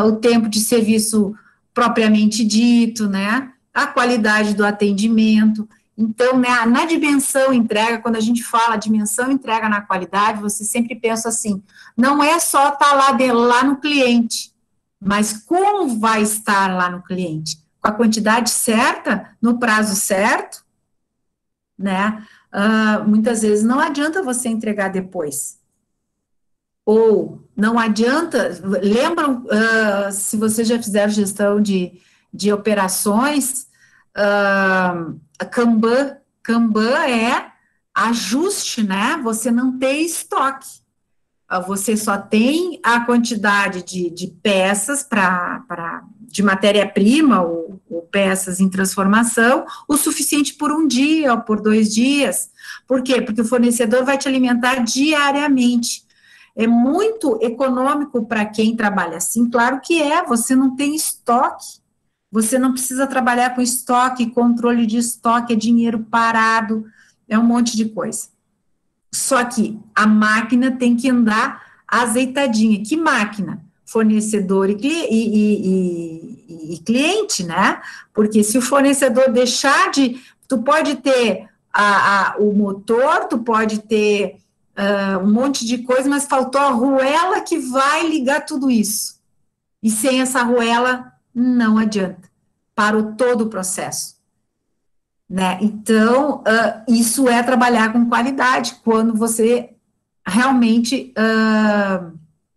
A: o tempo de serviço propriamente dito, né? A qualidade do atendimento. Então, né, na dimensão entrega, quando a gente fala dimensão entrega na qualidade, você sempre pensa assim, não é só estar lá no cliente, mas como vai estar lá no cliente? Com a quantidade certa, no prazo certo, né? Muitas vezes não adianta você entregar depois. Ou não adianta, lembram, se vocês já fizeram gestão de operações, a Kanban é ajuste, né? Você não tem estoque. Você só tem a quantidade de peças de matéria-prima ou peças em transformação, o suficiente por um dia ou por 2 dias. Por quê? Porque o fornecedor vai te alimentar diariamente. É muito econômico para quem trabalha assim, claro que você não tem estoque, você não precisa trabalhar com estoque, controle de estoque, é dinheiro parado, é um monte de coisa. Só que a máquina tem que andar azeitadinha. Que máquina? Fornecedor e cliente, né? Porque se o fornecedor deixar de... Tu pode ter o motor, tu pode ter um monte de coisa, mas faltou a arruela que vai ligar tudo isso. E sem essa arruela, não adianta. Parou todo o processo. Né? Então, isso é trabalhar com qualidade, quando você realmente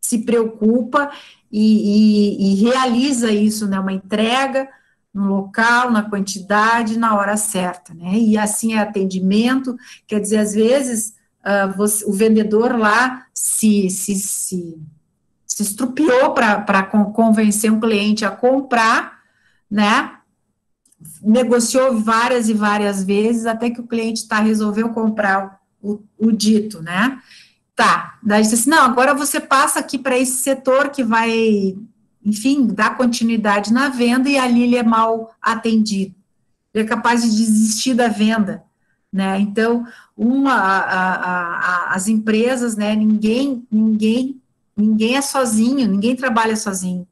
A: se preocupa e realiza isso, né? Uma entrega no local, na quantidade, na hora certa, né? E assim é atendimento, quer dizer, às vezes, o vendedor lá se estrupiou para convencer um cliente a comprar, né? Negociou várias e várias vezes, até que o cliente resolveu comprar o dito, né? Tá, daí disse assim, não, agora você passa aqui para esse setor que vai, enfim, dar continuidade na venda, e ali ele é mal atendido. Ele é capaz de desistir da venda, né? Então, as empresas, né, ninguém é sozinho, ninguém trabalha sozinho.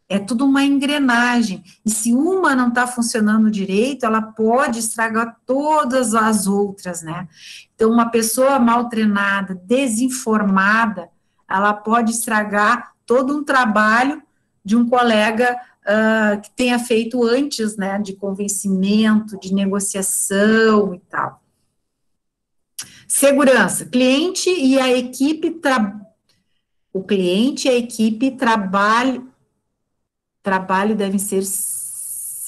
A: É tudo uma engrenagem, e se uma não está funcionando direito, ela pode estragar todas as outras, né? Então, uma pessoa mal treinada, desinformada, ela pode estragar todo um trabalho de um colega que tenha feito antes, né, de convencimento, de negociação e tal. Segurança. Cliente e a equipe o cliente e a equipe trabalho devem se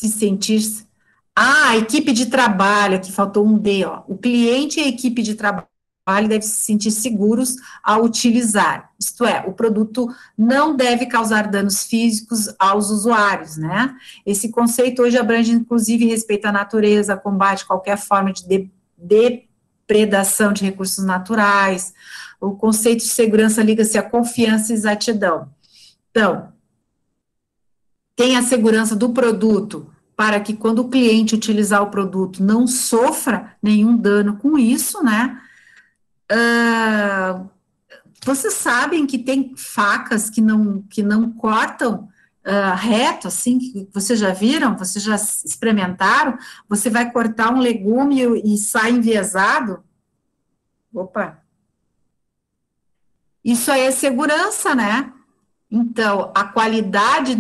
A: sentir. A equipe de trabalho, aqui faltou um D, ó. O cliente e a equipe de trabalho devem se sentir seguros ao utilizar. Isto é, o produto não deve causar danos físicos aos usuários, né? Esse conceito hoje abrange, inclusive, respeito à natureza, combate qualquer forma de depredação de recursos naturais. O conceito de segurança liga-se à confiança e exatidão. Então, tem a segurança do produto, para que quando o cliente utilizar o produto não sofra nenhum dano com isso, né? Vocês sabem que tem facas que não cortam reto, assim, que vocês já viram? Vocês já experimentaram? Você vai cortar um legume e sai enviesado? Opa! Isso aí é segurança, né? Então, a qualidade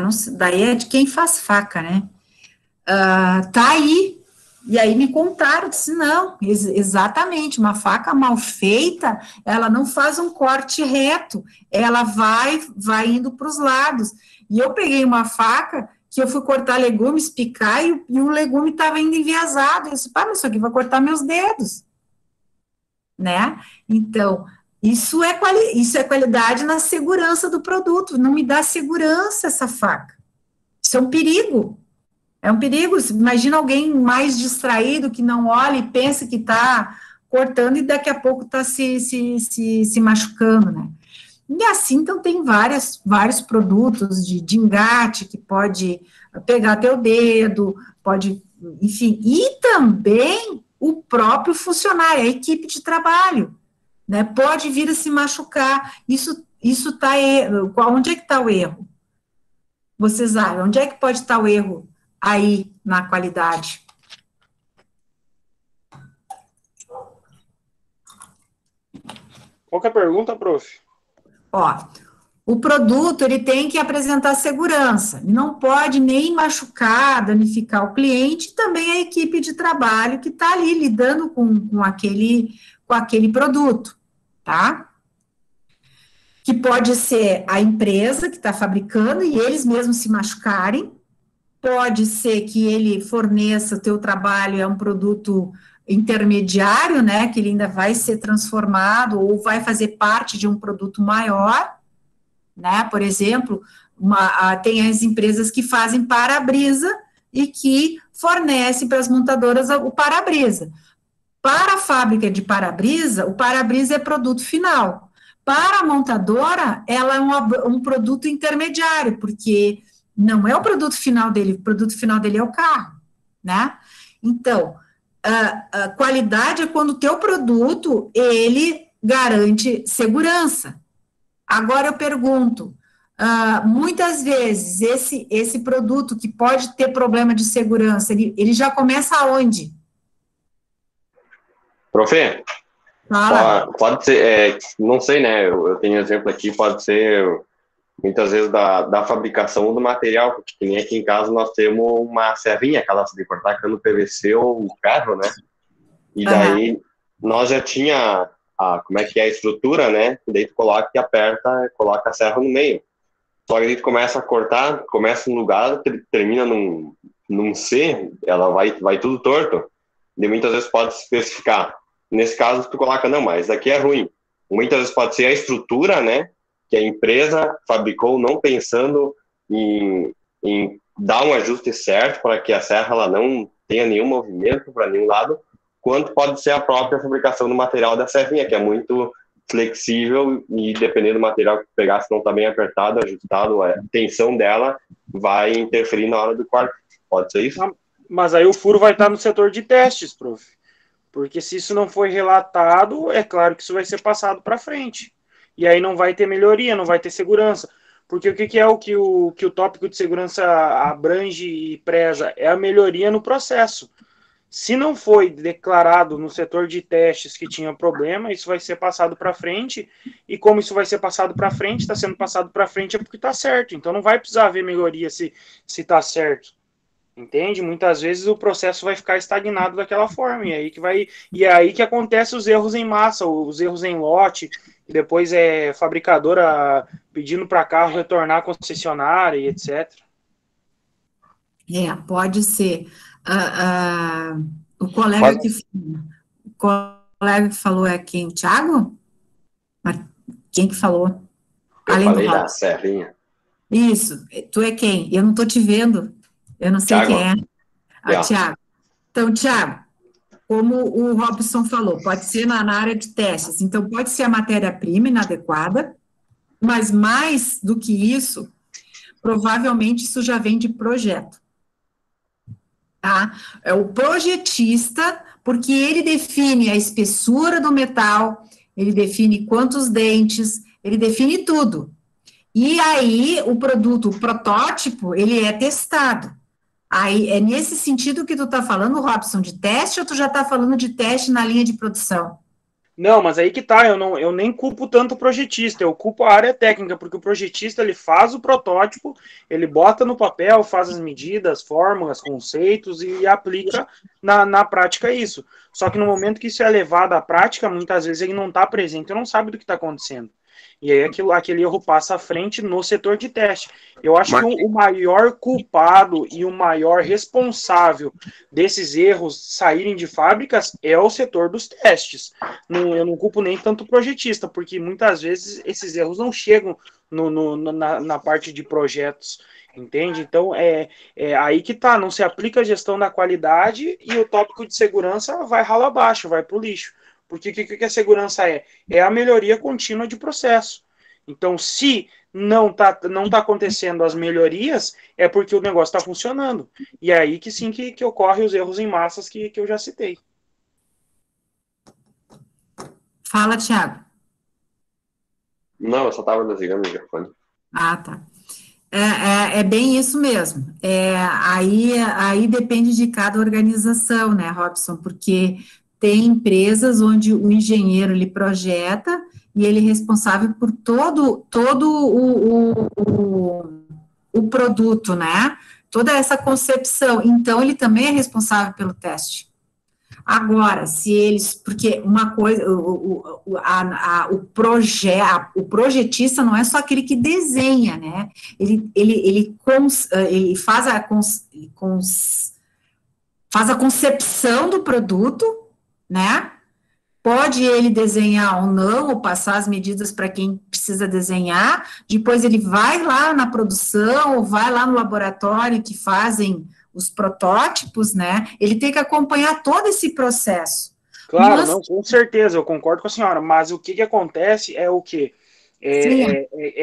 A: não sei, daí é de quem faz faca, né? Tá aí. E aí me contaram, disse, não, exatamente, uma faca mal feita, ela não faz um corte reto, ela vai indo para os lados. E eu peguei uma faca que eu fui cortar legumes, picar, e o legume estava indo enviesado. Eu disse, mas isso aqui vai cortar meus dedos, né? Então, isso é qualidade na segurança do produto, não me dá segurança essa faca. Isso é um perigo. É um perigo. Imagina alguém mais distraído que não olha e pensa que está cortando e daqui a pouco está se machucando, né? E assim, então, tem vários produtos de engate que pode pegar teu dedo, pode, enfim, e também o próprio funcionário, a equipe de trabalho, né? Pode vir a se machucar. Isso está erro. Onde é que está o erro? Vocês acham? Onde é que pode estar o erro aí na qualidade?
E: Qual que é a pergunta, prof?
A: Ó, o produto, ele tem que apresentar segurança, não pode nem machucar, danificar o cliente, também a equipe de trabalho que está ali lidando com aquele produto, tá? Que pode ser a empresa que está fabricando e eles mesmos se machucarem, pode ser que ele forneça o teu trabalho, é um produto intermediário, né, que ele ainda vai ser transformado ou vai fazer parte de um produto maior, né, por exemplo, tem as empresas que fazem para-brisa e que fornecem para as montadoras o para-brisa. Para a fábrica de para-brisa, o para-brisa é produto final. Para a montadora, ela é um produto intermediário, porque não é o produto final dele é o carro, né? Então, a qualidade é quando o teu produto, ele garante segurança. Agora eu pergunto, muitas vezes, esse produto que pode ter problema de segurança, ele já começa aonde?
D: Profe, pode ser, não sei, né, eu tenho exemplo aqui, pode ser muitas vezes da fabricação do material, porque nem aqui em casa nós temos uma serrinha, aquela de cortar cano PVC ou ferro, né, e daí nós já tinha como é que é a estrutura, né, e daí tu coloca e aperta, coloca a serra no meio, só que aí tu começa a cortar, começa num lugar, termina num C, ela vai tudo torto, e muitas vezes pode especificar. Nesse caso, tu coloca, não, mas daqui é ruim. Muitas vezes pode ser a estrutura, né, que a empresa fabricou não pensando em dar um ajuste certo para que a serra ela não tenha nenhum movimento para nenhum lado, quanto pode ser a própria fabricação do material da serrinha, que é muito flexível e dependendo do material que tu pegar, se não está bem apertado, ajustado, a tensão dela vai interferir na hora do corte. Pode ser isso?
E: Mas aí o furo vai estar no setor de testes, prof. Porque se isso não foi relatado, é claro que isso vai ser passado para frente. E aí não vai ter melhoria, não vai ter segurança. Porque o que é o que o tópico de segurança abrange e preza? É a melhoria no processo. Se não foi declarado no setor de testes que tinha problema, isso vai ser passado para frente. E como isso vai ser passado para frente, está sendo passado para frente é porque está certo. Então não vai precisar haver melhoria se está certo. Entende? Muitas vezes o processo vai ficar estagnado daquela forma, e é aí que acontece os erros em massa, os erros em lote, e depois é fabricadora pedindo para carro retornar à concessionária e etc.
A: Pode ser. O colega que falou é quem? O Thiago? Quem que falou?
D: Eu
A: Além
D: falei
A: do
D: da
A: Robson.
D: serrinha.
A: Isso. Tu é quem? Eu não estou te vendo. Eu não sei
D: Thiago.
A: quem é. Thiago. Então, Thiago, como o Robson falou, pode ser na área de testes. Então, pode ser a matéria-prima inadequada, mas mais do que isso, provavelmente isso já vem de projeto. Tá? É o projetista, porque ele define a espessura do metal, ele define quantos dentes, ele define tudo. E aí, o produto, o protótipo, ele é testado. Aí, é nesse sentido que tu tá falando, Robson, de teste, ou tu já tá falando de teste na linha de produção?
E: Não, mas aí que tá, eu nem culpo tanto o projetista, eu culpo a área técnica, porque o projetista, ele faz o protótipo, ele bota no papel, faz as medidas, fórmulas, conceitos e aplica na prática isso. Só que no momento que isso é levado à prática, muitas vezes ele não está presente, ele não sabe do que está acontecendo. E aí aquele erro passa à frente no setor de teste. Eu acho que o maior culpado e o maior responsável desses erros saírem de fábricas é o setor dos testes. Eu não culpo nem tanto o projetista, porque muitas vezes esses erros não chegam na parte de projetos, entende? Então, é aí que tá, não se aplica a gestão da qualidade e o tópico de segurança vai ralo abaixo, vai para o lixo. Porque o que a segurança é? É a melhoria contínua de processo. Então, se não tá acontecendo as melhorias, é porque o negócio está funcionando. E é aí que sim que ocorrem os erros em massas que eu já citei.
A: Fala, Thiago.
D: Não, eu só estava desligando o microfone.
A: Ah, tá. É bem isso mesmo. Aí depende de cada organização, né, Robson? Porque tem empresas onde o engenheiro ele projeta e ele é responsável por todo o produto, né? Toda essa concepção. Então, ele também é responsável pelo teste. Agora, se eles, porque uma coisa, o projetista não é só aquele que desenha, né? Ele faz a concepção do produto, né? Pode ele desenhar ou não, ou passar as medidas para quem precisa desenhar, depois ele vai lá na produção, ou vai lá no laboratório que fazem os protótipos, né? Ele tem que acompanhar todo esse processo.
E: Claro, não, com certeza, eu concordo com a senhora, mas o que acontece é o quê?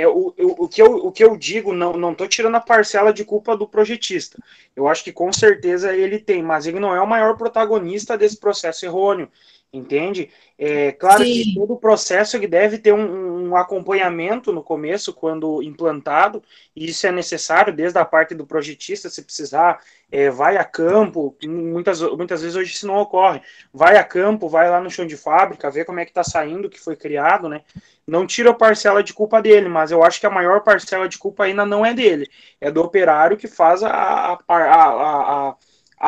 E: O que eu digo, não estou tirando a parcela de culpa do projetista. Eu acho que com certeza ele tem, mas ele não é o maior protagonista desse processo errôneo, entende? É claro que todo o processo ele deve ter um acompanhamento no começo, quando implantado, e isso é necessário desde a parte do projetista, se precisar, vai a campo, muitas vezes hoje isso não ocorre, vai a campo, vai lá no chão de fábrica, vê como é que está saindo o que foi criado, né? Não tira a parcela de culpa dele, mas eu acho que a maior parcela de culpa ainda não é dele, é do operário que faz a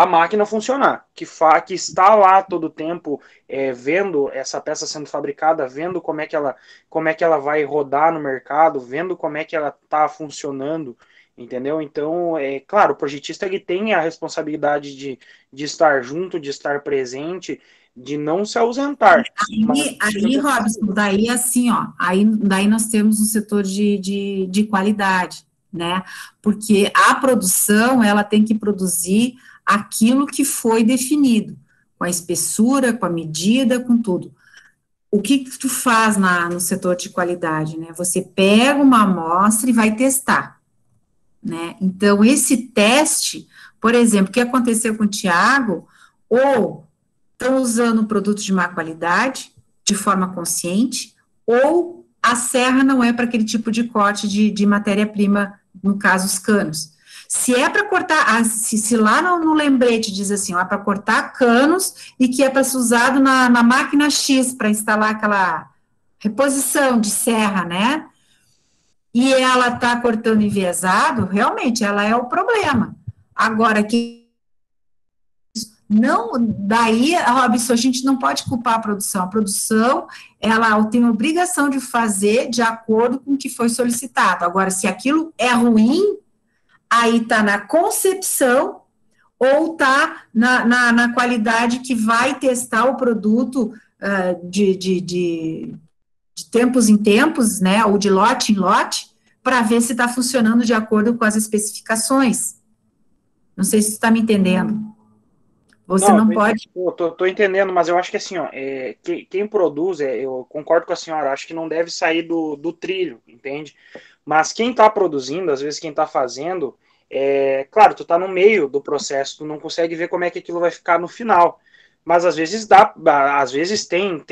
E: máquina funcionar, que está lá todo o tempo vendo essa peça sendo fabricada, vendo como é que ela vai rodar no mercado, vendo como é que ela está funcionando, entendeu? Então, claro, o projetista ele tem a responsabilidade de estar junto, de estar presente, de não se ausentar.
A: Aí, Robson, daí assim, ó, daí nós temos um setor de qualidade, né? Porque a produção, ela tem que produzir aquilo que foi definido, com a espessura, com a medida, com tudo. O que tu faz no setor de qualidade, né? Você pega uma amostra e vai testar, né? Então, esse teste, por exemplo, o que aconteceu com o Thiago, ou estão usando produtos de má qualidade, de forma consciente, ou a serra não é para aquele tipo de corte de matéria-prima, no caso, os canos. Se é para cortar, se lá no lembrete diz assim, ó, é para cortar canos e que é para ser usado na máquina X, para instalar aquela reposição de serra, né? E ela está cortando enviesado, realmente, ela é o problema. Agora, que Não, daí, Robson, a gente não pode culpar a produção. A produção, ela tem a obrigação de fazer de acordo com o que foi solicitado. Agora, se aquilo é ruim, aí está na concepção ou está na qualidade que vai testar o produto de tempos em tempos, né, ou de lote em lote, para ver se está funcionando de acordo com as especificações. Não sei se você está me entendendo. Você não pode...
E: Tô entendendo, mas eu acho que assim, ó, quem produz, eu concordo com a senhora, acho que não deve sair do trilho, entende? Mas quem está produzindo, às vezes quem está fazendo, claro, tu tá no meio do processo, tu não consegue ver como é que aquilo vai ficar no final. Mas às vezes tem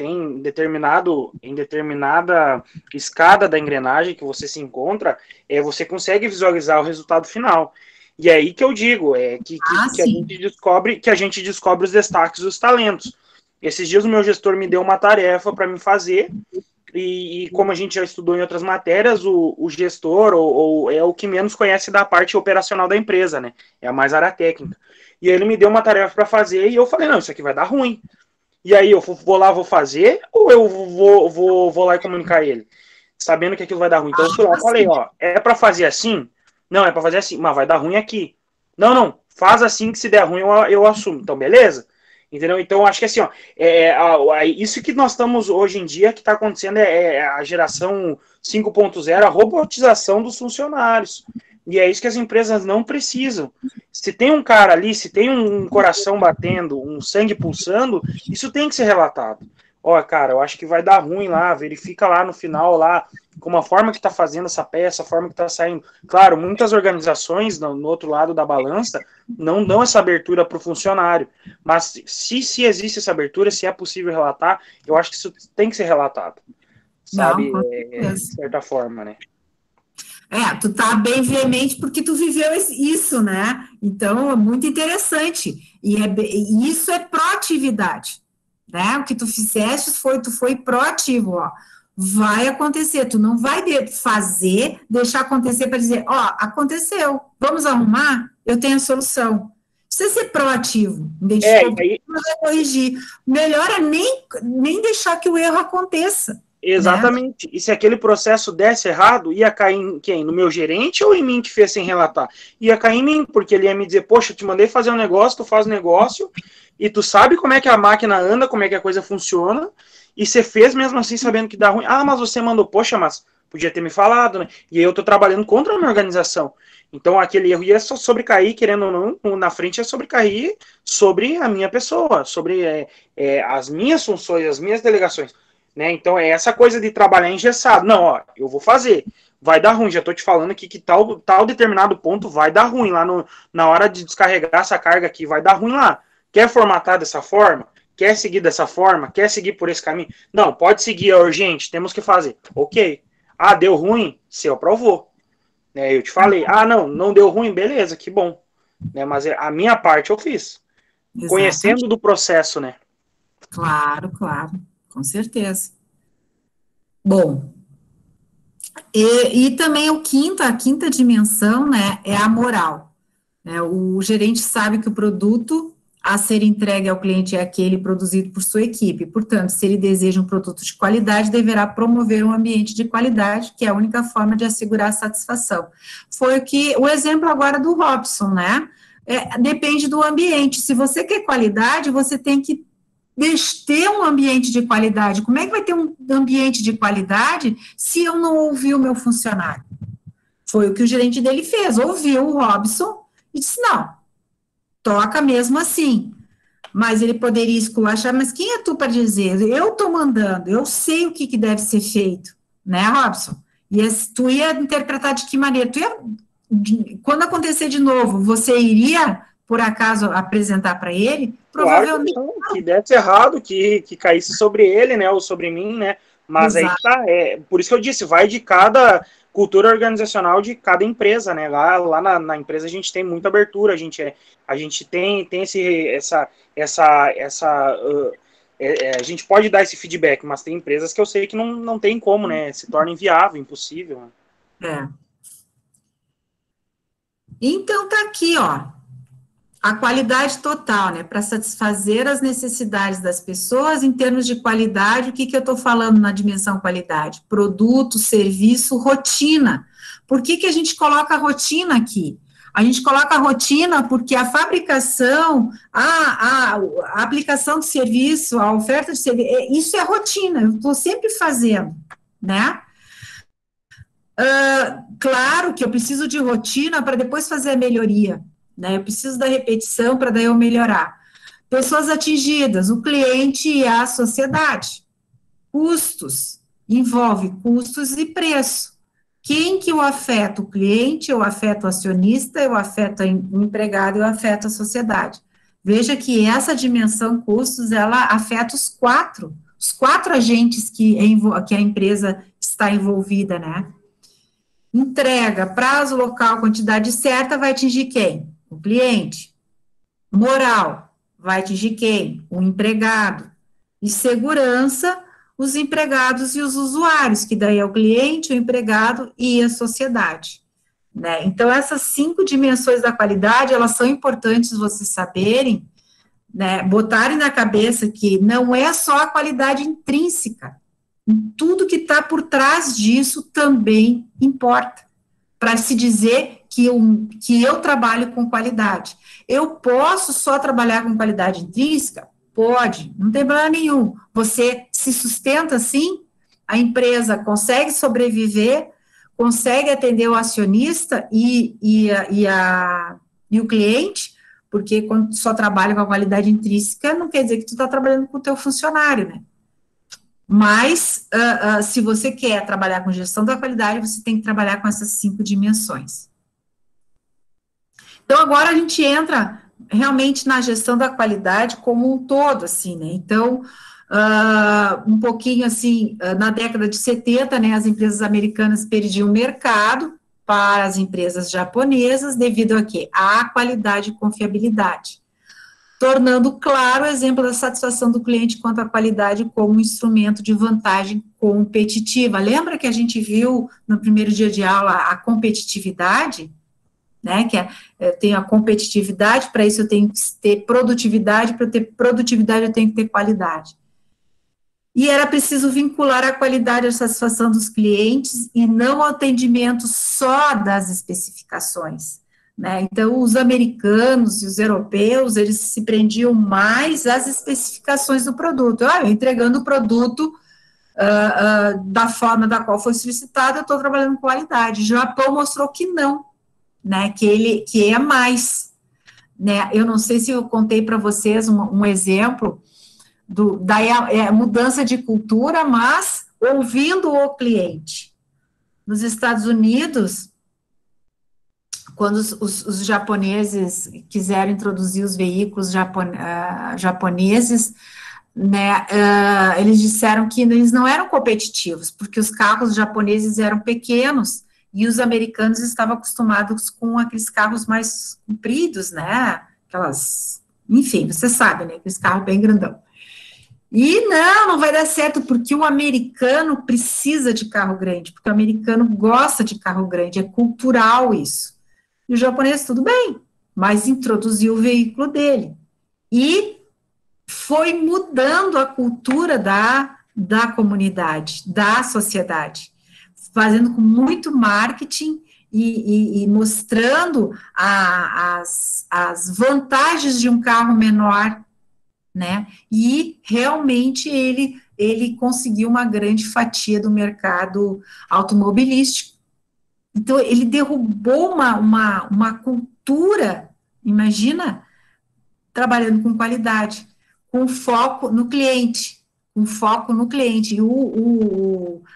E: em determinada escada da engrenagem que você se encontra, você consegue visualizar o resultado final. E é aí que eu digo, que a gente descobre os destaques dos talentos. Esses dias o meu gestor me deu uma tarefa para me fazer, e como a gente já estudou em outras matérias, o gestor ou é o que menos conhece da parte operacional da empresa, né? É a mais área técnica. E ele me deu uma tarefa para fazer e eu falei, não, isso aqui vai dar ruim. E aí eu vou lá, vou fazer, ou eu vou lá e comunicar a ele? Sabendo que aquilo vai dar ruim. Então eu fui lá e falei, ó, é para fazer assim? Não, é para fazer assim, mas vai dar ruim aqui. Não, faz assim que se der ruim eu assumo. Então, beleza? Entendeu? Então, acho que assim, ó, isso que nós estamos hoje em dia, que está acontecendo é a geração 5.0, a robotização dos funcionários. E é isso que as empresas não precisam. Se tem um cara ali, se tem um coração batendo, um sangue pulsando, isso tem que ser relatado. Ó, cara, eu acho que vai dar ruim lá, verifica lá no final, lá, como a forma que está fazendo essa peça, a forma que está saindo. Claro, muitas organizações, no outro lado da balança, não dão essa abertura para o funcionário. Mas se existe essa abertura, se é possível relatar, eu acho que isso tem que ser relatado. Sabe?
A: Não,
E: de certa forma, né?
A: Tu tá bem veemente porque tu viveu isso, né? Então, é muito interessante. E isso é proatividade, né? O que tu fizeste tu foi proativo, ó. Vai acontecer, tu não vai deixar acontecer para dizer, ó, aconteceu, vamos arrumar? Eu tenho a solução. Precisa ser proativo, corrigir. Melhor é nem deixar que o erro aconteça.
E: Exatamente. Né? E se aquele processo desse errado, ia cair em quem? No meu gerente ou em mim que fez sem relatar? Ia cair em mim, porque ele ia me dizer, poxa, eu te mandei fazer um negócio, tu faz um negócio, e tu sabe como é que a máquina anda, como é que a coisa funciona, e você fez mesmo assim sabendo que dá ruim. Ah, mas você mandou, poxa, mas podia ter me falado, né? E aí eu tô trabalhando contra a minha organização. Então aquele erro ia sobrecair, querendo ou não, na frente ia sobrecair sobre a minha pessoa, sobre as minhas funções, as minhas delegações. Né? Então é essa coisa de trabalhar engessado. Não, ó, eu vou fazer. Vai dar ruim, já tô te falando aqui que tal determinado ponto vai dar ruim lá na hora de descarregar essa carga aqui, vai dar ruim lá. Quer formatar dessa forma? Quer seguir dessa forma? Quer seguir por esse caminho? Não, pode seguir, é urgente, temos que fazer. Ok. Ah, deu ruim? Você aprovou. Né, eu te falei, não deu ruim, beleza, que bom. Né, mas a minha parte eu fiz. Exatamente. Conhecendo do processo, né?
A: Claro. Com certeza. Bom, e também a quinta dimensão, né, é a moral. Né? O gerente sabe que o produto a ser entregue ao cliente é aquele produzido por sua equipe. Portanto, se ele deseja um produto de qualidade, deverá promover um ambiente de qualidade, que é a única forma de assegurar a satisfação. Foi o exemplo agora do Robson, né? Depende do ambiente. Se você quer qualidade, você tem que ter um ambiente de qualidade. Como é que vai ter um ambiente de qualidade se eu não ouvir o meu funcionário? Foi o que o gerente dele fez, ouviu o Robson e disse, não, toca mesmo assim. Mas ele poderia esculachar, mas quem é tu para dizer? Eu estou mandando, eu sei o que deve ser feito, né, Robson? E tu ia interpretar de que maneira? Quando acontecer de novo, você iria, por acaso, apresentar para ele?
E: Provavelmente claro que desse errado, que caísse sobre ele, né, ou sobre mim, né, mas exato. Aí tá, por isso que eu disse, vai de cada cultura organizacional de cada empresa, né, lá na empresa a gente tem muita abertura, a gente tem a gente pode dar esse feedback, mas tem empresas que eu sei que não tem como, né, se torna inviável, impossível.
A: Então tá aqui, ó. a qualidade total, né, para satisfazer as necessidades das pessoas em termos de qualidade. O que eu estou falando na dimensão qualidade? Produto, serviço, rotina. Por que a gente coloca a rotina aqui? A gente coloca a rotina porque a fabricação, a aplicação de serviço, a oferta de serviço, isso é rotina, eu estou sempre fazendo, né? Claro que eu preciso de rotina para depois fazer a melhoria, né? Eu preciso da repetição para daí eu melhorar. Pessoas atingidas, o cliente e a sociedade. Custos, envolve custos e preço. Quem que eu afeto? O cliente, eu afeto o acionista, eu afeto o empregado, eu afeto a sociedade. Veja que essa dimensão custos, ela afeta os quatro agentes que a empresa está envolvida, né? Entrega, prazo, local, quantidade certa, vai atingir quem? O cliente. Moral, vai atingir quem? O empregado. E segurança, os empregados e os usuários, que daí é o cliente, o empregado e a sociedade, né? Então, essas 5 dimensões da qualidade, elas são importantes vocês saberem, né, botarem na cabeça que não é só a qualidade intrínseca, tudo que está por trás disso também importa, para se dizer que eu trabalho com qualidade. Eu posso só trabalhar com qualidade intrínseca? Pode, não tem problema nenhum. Você se sustenta assim, a empresa consegue sobreviver, consegue atender o acionista e o cliente, porque quando tu só trabalha com a qualidade intrínseca, não quer dizer que tu está trabalhando com o teu funcionário, né? Mas, se você quer trabalhar com gestão da qualidade, você tem que trabalhar com essas 5 dimensões. Então, agora a gente entra realmente na gestão da qualidade como um todo, assim, né? Então, um pouquinho assim, na década de 70, né, as empresas americanas perdiam o mercado para as empresas japonesas, devido a quê? À qualidade e confiabilidade, tornando claro o exemplo da satisfação do cliente quanto à qualidade como um instrumento de vantagem competitiva. Lembra que a gente viu no primeiro dia de aula a competitividade? Né, que eu tenho a competitividade, para isso eu tenho que ter produtividade, para eu ter produtividade eu tenho que ter qualidade. E era preciso vincular a qualidade à satisfação dos clientes e não ao atendimento só das especificações, né? Então, os americanos e os europeus, eles se prendiam mais às especificações do produto. Entregando o produto da forma da qual foi solicitado, eu estou trabalhando com qualidade. O Japão mostrou que não, né, que é mais, né? Eu não sei se eu contei para vocês um exemplo da mudança de cultura, mas ouvindo o cliente. Nos Estados Unidos, quando os japoneses quiseram introduzir os veículos japoneses, né, eles disseram que eles não eram competitivos, porque os carros japoneses eram pequenos, e os americanos estavam acostumados com aqueles carros mais compridos, né, enfim, você sabe, né, aqueles carros bem grandão. E não vai dar certo, porque o americano precisa de carro grande, porque o americano gosta de carro grande, é cultural isso. E o japonês, tudo bem, mas introduziu o veículo dele. E foi mudando a cultura da comunidade, da sociedade, fazendo com muito marketing e mostrando as vantagens de um carro menor, né? E realmente ele conseguiu uma grande fatia do mercado automobilístico. Então, ele derrubou uma cultura, imagina, trabalhando com qualidade, com foco no cliente, E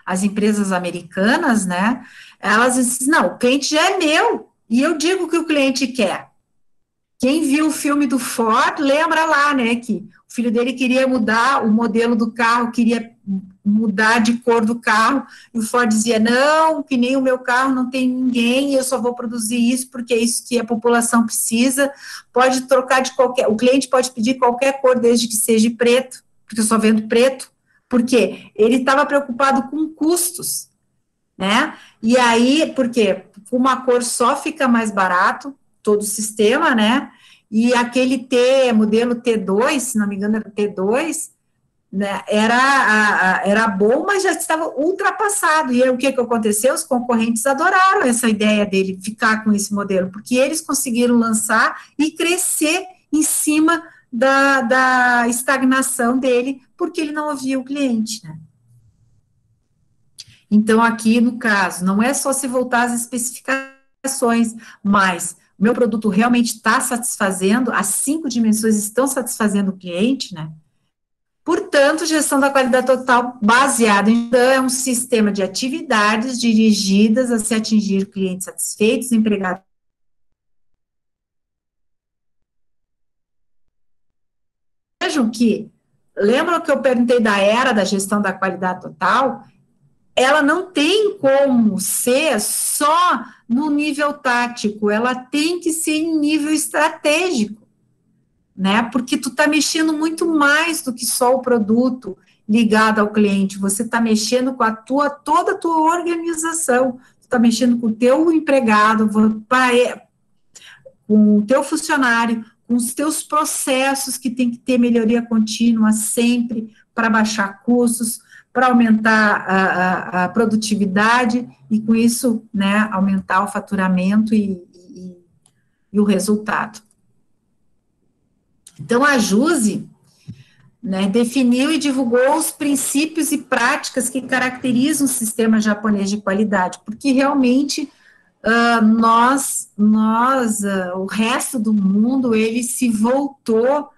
A: as empresas americanas, né, elas dizem, não, o cliente já é meu, e eu digo o que o cliente quer. Quem viu o filme do Ford, lembra lá, né, que o filho dele queria mudar o modelo do carro, queria mudar de cor do carro, e o Ford dizia, não, que nem o meu carro não tem ninguém, eu só vou produzir isso, porque é isso que a população precisa, pode trocar o cliente pode pedir qualquer cor, desde que seja preto, porque eu só vendo preto, porque ele estava preocupado com custos, né, e aí, porque uma cor só fica mais barato, todo o sistema, né, e aquele modelo T2, se não me engano era T2, né, era bom, mas já estava ultrapassado. E aí, o que aconteceu? Os concorrentes adoraram essa ideia dele ficar com esse modelo, porque eles conseguiram lançar e crescer em cima da estagnação dele, porque ele não ouvia o cliente, né? Então, aqui, no caso, não é só se voltar às especificações, mas o meu produto realmente está satisfazendo, as 5 dimensões estão satisfazendo o cliente, né? Portanto, gestão da qualidade total baseada em é um sistema de atividades dirigidas a se atingir clientes satisfeitos, empregados. Vejam que, lembram que eu perguntei da era da gestão da qualidade total? Ela não tem como ser só no nível tático, ela tem que ser em nível estratégico, né? Porque tu está mexendo muito mais do que só o produto ligado ao cliente, você está mexendo com toda a tua organização, tu está mexendo com o teu empregado, com o teu funcionário, com os teus processos que tem que ter melhoria contínua sempre para baixar custos, para aumentar a produtividade e, com isso, né, aumentar o faturamento e o resultado. Então, a JUSE, né, definiu e divulgou os princípios e práticas que caracterizam o sistema japonês de qualidade, porque realmente o resto do mundo, ele se voltou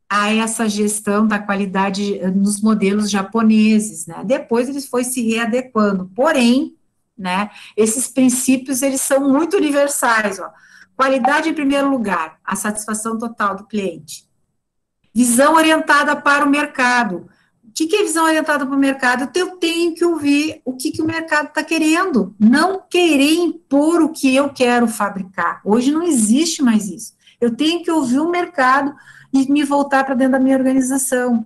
A: a essa gestão da qualidade nos modelos japoneses, né? Depois ele foi se readequando, porém, né, esses princípios, eles são muito universais, ó. Qualidade em primeiro lugar, a satisfação total do cliente. Visão orientada para o mercado. O que é visão orientada para o mercado? Eu tenho que ouvir o que o mercado está querendo, não querer impor o que eu quero fabricar. Hoje não existe mais isso. Eu tenho que ouvir o mercado e me voltar para dentro da minha organização.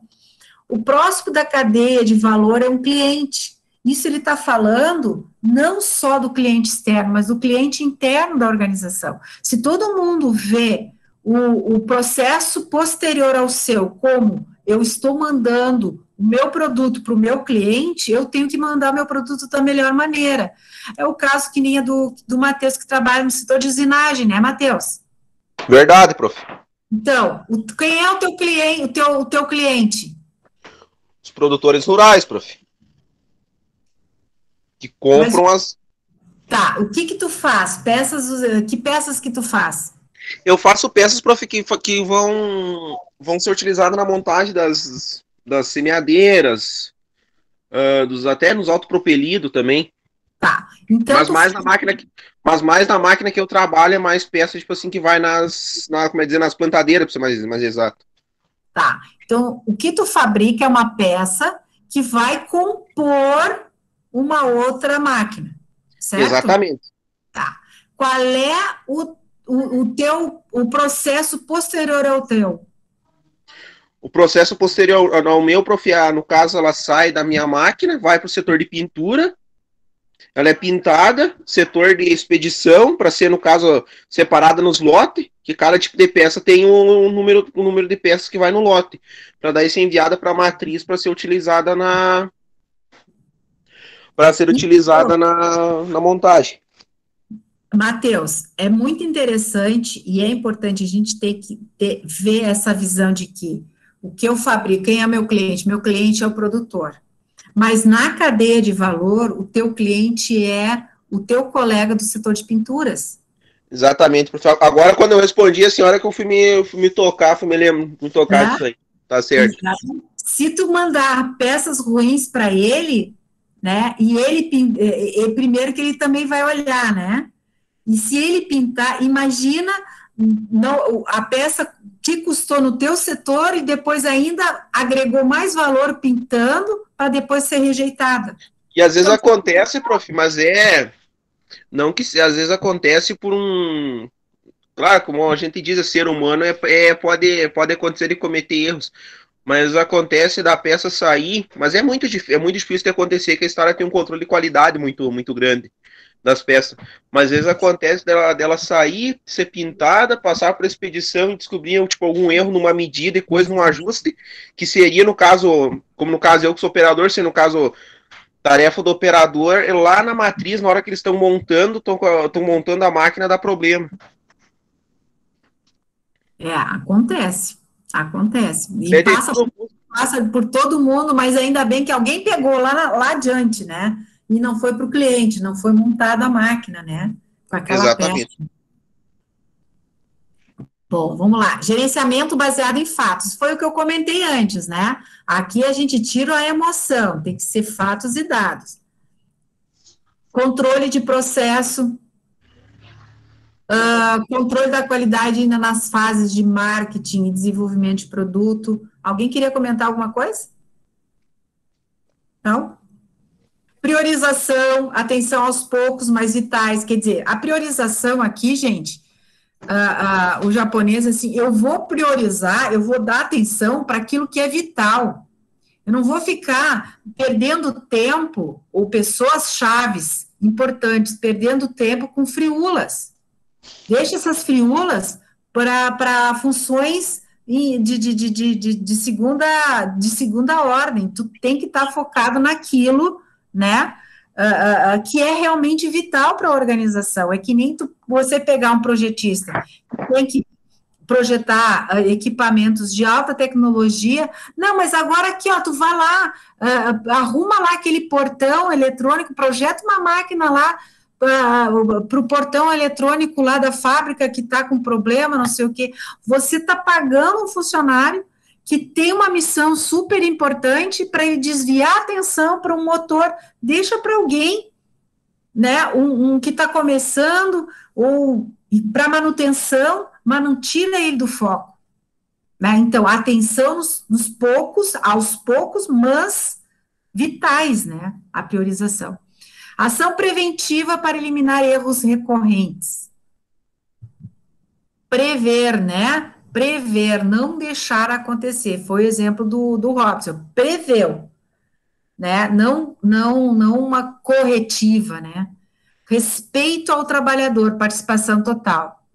A: O próximo da cadeia de valor é um cliente. Isso ele está falando não só do cliente externo, mas do cliente interno da organização. Se todo mundo vê o processo posterior ao seu, como eu estou mandando o meu produto para o meu cliente, eu tenho que mandar o meu produto da melhor maneira. É o caso que nem do Matheus, que trabalha no setor de usinagem, né, Matheus?
B: Verdade, prof.
A: Então, quem é o teu cliente, o teu cliente?
B: Os produtores rurais, prof. Que compram as...
A: Tá, o que tu faz? Que peças que tu faz?
B: Eu faço peças, prof, que vão ser utilizadas na montagem das semeadeiras, até nos autopropelidos também.
A: Tá, então...
B: Mas mais na máquina que eu trabalho é mais peça, tipo assim, que vai nas plantadeiras, para ser mais exato.
A: Tá, então o que tu fabrica é uma peça que vai compor uma outra máquina, certo?
B: Exatamente.
A: Tá, qual é o processo posterior ao teu?
B: O processo posterior ao meu, prof, no caso, ela sai da minha máquina, vai para o setor de pintura, ela é pintada, setor de expedição, para ser, no caso, separada nos lotes, que cada tipo de peça tem um número de peças que vai no lote, para daí ser enviada para a matriz para ser utilizada na montagem.
A: Matheus, é muito interessante e é importante a gente ter que ver essa visão de que o que eu fabrico, quem é meu cliente? Meu cliente é o produtor. Mas na cadeia de valor, o teu cliente é o teu colega do setor de pinturas.
B: Exatamente, professor. Agora, quando eu respondi, a senhora que eu fui me tocar disso aí. Tá certo.
A: Exatamente. Se tu mandar peças ruins para ele, né, e ele primeiro que ele também vai olhar, né? E se ele pintar, imagina a peça que custou no teu setor e depois ainda agregou mais valor pintando para depois ser rejeitada.
B: E às vezes acontece, prof, mas não que às vezes acontece por um... Claro, como a gente diz, ser humano pode acontecer de cometer erros, mas acontece da peça sair, mas é muito difícil de acontecer, que a história tem um controle de qualidade muito, muito grande. das peças. Mas às vezes acontece dela sair, ser pintada, passar por expedição e descobrir tipo, algum erro numa medida e coisa, num ajuste, que seria no caso, como no caso eu que sou operador, se no caso tarefa do operador, é lá na matriz, na hora que eles estão montando a máquina, dá problema.
A: Acontece. E passa por todo mundo, mas ainda bem que alguém pegou lá adiante, né? E não foi para o cliente, não foi montada a máquina, né? Com aquela peça. Bom, vamos lá. Gerenciamento baseado em fatos. Foi o que eu comentei antes, né? Aqui a gente tira a emoção, tem que ser fatos e dados. Controle de processo. Controle da qualidade ainda nas fases de marketing e desenvolvimento de produto. Alguém queria comentar alguma coisa? Não? Priorização, atenção aos poucos, mas vitais. Quer dizer, a priorização aqui, gente, o japonês, assim, eu vou priorizar, eu vou dar atenção para aquilo que é vital. Eu não vou ficar perdendo tempo, ou pessoas chaves importantes, perdendo tempo com friulas. Deixa essas friulas para funções de segunda ordem. Tu tem que estar focado naquilo, né, que é realmente vital para a organização. É que nem você pegar um projetista, tem que projetar equipamentos de alta tecnologia. Não, mas agora aqui, ó, tu vai lá, arruma lá aquele portão eletrônico, projeta uma máquina lá, para o portão eletrônico lá da fábrica que está com problema, não sei o quê. Você está pagando um funcionário que tem uma missão super importante para ele desviar a atenção para um motor, deixa para alguém, né, um que está começando, ou para manutenção, mas não tira ele do foco. Né? Então, atenção aos poucos, mas vitais, né, a priorização. Ação preventiva para eliminar erros recorrentes. Prever, né? Prever, não deixar acontecer. Foi o exemplo do Robson. Preveu, né? Não uma corretiva, né? Respeito ao trabalhador, participação total.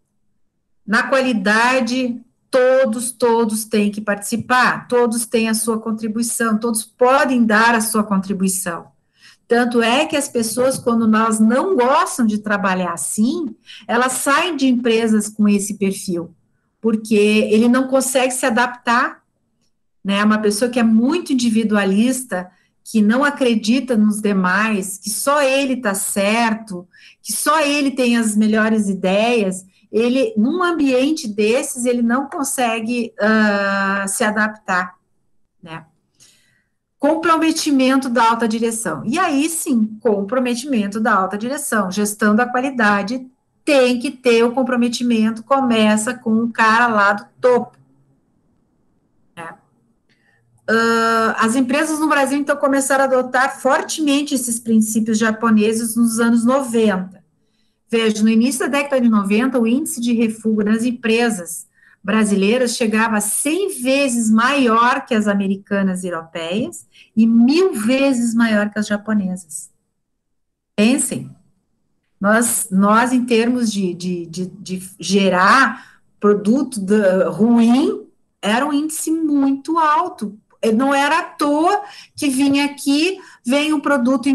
A: Na qualidade, todos têm que participar, todos têm a sua contribuição, todos podem dar a sua contribuição. Tanto é que as pessoas, quando elas não gostam de trabalhar assim, elas saem de empresas com esse perfil, porque ele não consegue se adaptar, né? Uma pessoa que é muito individualista, que não acredita nos demais, que só ele está certo, que só ele tem as melhores ideias, ele, num ambiente desses, ele não consegue se adaptar, né? Comprometimento da alta direção. E aí, sim, comprometimento da alta direção. Gestão da qualidade tem que ter o comprometimento, começa com o cara lá do topo. Né? As empresas no Brasil, então, começaram a adotar fortemente esses princípios japoneses nos anos 90. Veja, no início da década de 90, o índice de refúgio nas empresas brasileiras chegava a 100 vezes maior que as americanas e europeias e 1000 vezes maior que as japonesas. Pensem, nós em termos de gerar produto ruim, era um índice muito alto. Não era à toa que vinha um produto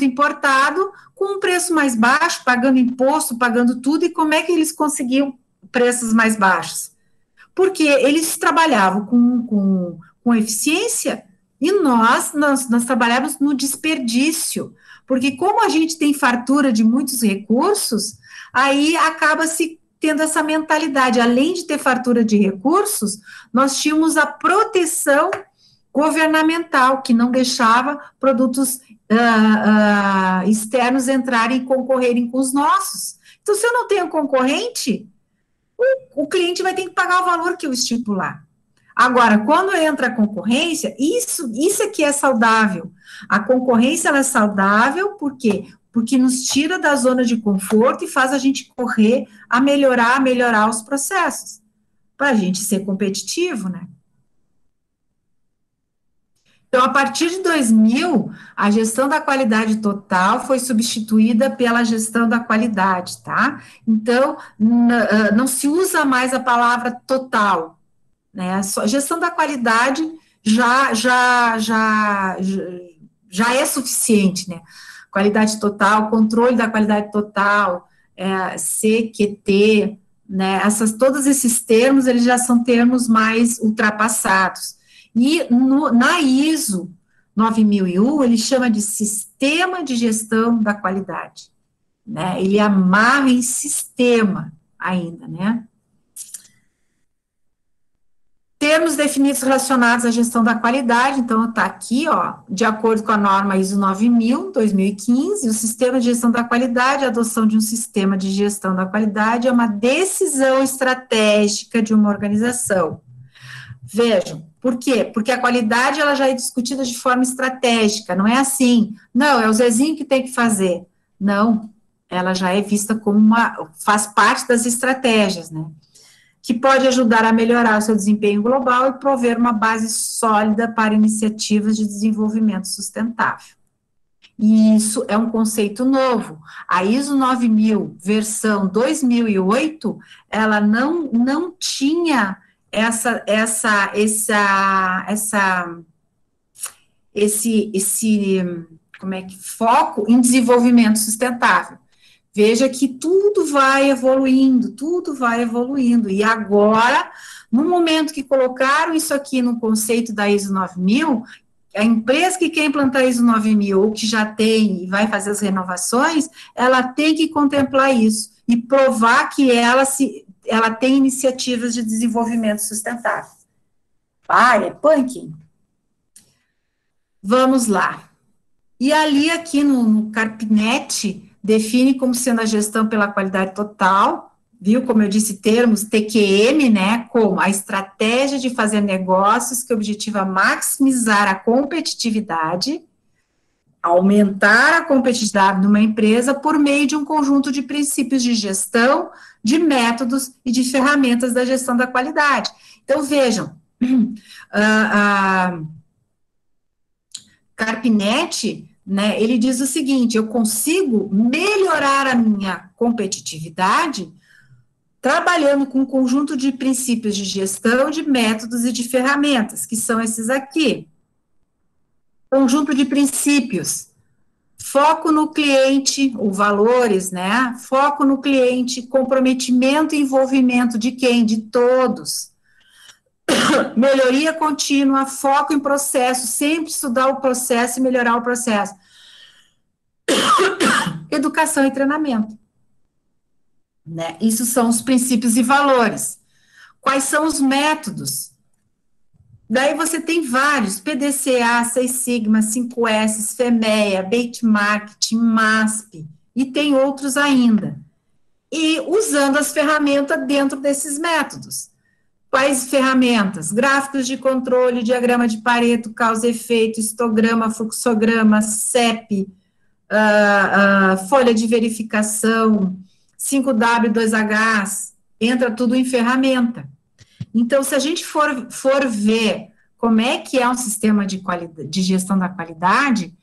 A: importado com um preço mais baixo, pagando imposto, pagando tudo, e como é que eles conseguiam preços mais baixos? Porque eles trabalhavam com eficiência e nós trabalhávamos no desperdício, porque como a gente tem fartura de muitos recursos, aí acaba-se tendo essa mentalidade, além de ter fartura de recursos, nós tínhamos a proteção governamental, que não deixava produtos externos entrarem e concorrerem com os nossos. Então, se eu não tenho concorrente, o cliente vai ter que pagar o valor que eu estipular. Agora, quando entra a concorrência, isso é que é saudável. A concorrência ela é saudável, por quê? Porque nos tira da zona de conforto e faz a gente correr a melhorar os processos, para a gente ser competitivo, né? Então, a partir de 2000, a gestão da qualidade total foi substituída pela gestão da qualidade, tá? Então, não se usa mais a palavra total, né? A gestão da qualidade já é suficiente, né? Qualidade total, controle da qualidade total, CQT, né? Todos esses termos, eles já são termos mais ultrapassados. E na ISO 9001, ele chama de Sistema de Gestão da Qualidade, né? Ele amarra em sistema ainda, né? Termos definidos relacionados à gestão da qualidade, então está aqui, ó, de acordo com a norma ISO 9000, 2015, o sistema de gestão da qualidade, a adoção de um sistema de gestão da qualidade é uma decisão estratégica de uma organização. Vejam, por quê? Porque a qualidade, ela já é discutida de forma estratégica, não é assim, não, é o Zezinho que tem que fazer. Não, ela já é vista como faz parte das estratégias, né? Que pode ajudar a melhorar o seu desempenho global e prover uma base sólida para iniciativas de desenvolvimento sustentável. E isso é um conceito novo. A ISO 9000, versão 2008, ela não tinha foco em desenvolvimento sustentável. Veja que tudo vai evoluindo, e agora, no momento que colocaram isso aqui no conceito da ISO 9000, a empresa que quer implantar a ISO 9000, ou que já tem e vai fazer as renovações, ela tem que contemplar isso, e provar que ela tem iniciativas de desenvolvimento sustentável. É punk? Vamos lá. E ali, aqui no Carpinet, define como sendo a gestão pela qualidade total, viu, como eu disse, termos TQM, né, como a estratégia de fazer negócios que objetiva maximizar a competitividade, aumentar a competitividade de uma empresa por meio de um conjunto de princípios de gestão, de métodos e de ferramentas da gestão da qualidade. Então, vejam, Carpinet, né, ele diz o seguinte: eu consigo melhorar a minha competitividade trabalhando com um conjunto de princípios de gestão, de métodos e de ferramentas, que são esses aqui. Conjunto de princípios, foco no cliente, ou valores, né, foco no cliente, comprometimento e envolvimento de quem? De todos. Melhoria contínua, foco em processo, sempre estudar o processo e melhorar o processo. Educação e treinamento. Né? Isso são os princípios e valores. Quais são os métodos? Daí você tem vários, PDCA, 6 Sigma, 5S, FEMEA, Benchmark, MASP, e tem outros ainda. E usando as ferramentas dentro desses métodos. Quais ferramentas? Gráficos de controle, diagrama de Pareto, causa e efeito, histograma, fluxograma, CEP, folha de verificação, 5W2H, entra tudo em ferramenta. Então, se a gente for ver como é que é um sistema de gestão da qualidade,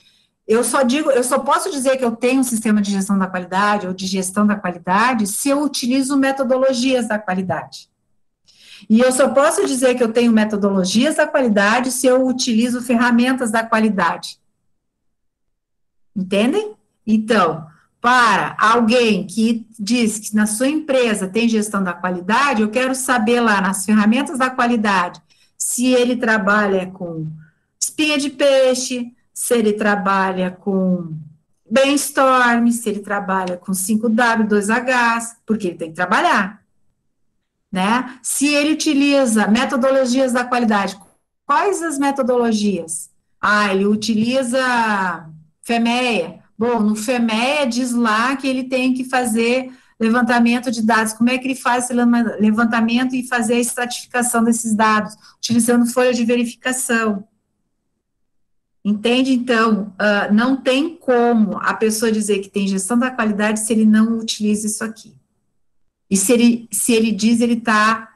A: eu só posso dizer que eu tenho um sistema de gestão da qualidade ou de gestão da qualidade se eu utilizo metodologias da qualidade. E eu só posso dizer que eu tenho metodologias da qualidade se eu utilizo ferramentas da qualidade. Entendem? Então, para alguém que diz que na sua empresa tem gestão da qualidade, eu quero saber lá nas ferramentas da qualidade se ele trabalha com espinha de peixe, se ele trabalha com brainstorm, se ele trabalha com 5W2H, porque ele tem que trabalhar. Né? Se ele utiliza metodologias da qualidade, quais as metodologias? Ele utiliza FEMEA. Bom, no FEMEA diz lá que ele tem que fazer levantamento de dados. Como é que ele faz esse levantamento e fazer a estratificação desses dados? Utilizando folha de verificação. Entende? Então, não tem como a pessoa dizer que tem gestão da qualidade se ele não utiliza isso aqui. E se ele diz, ele está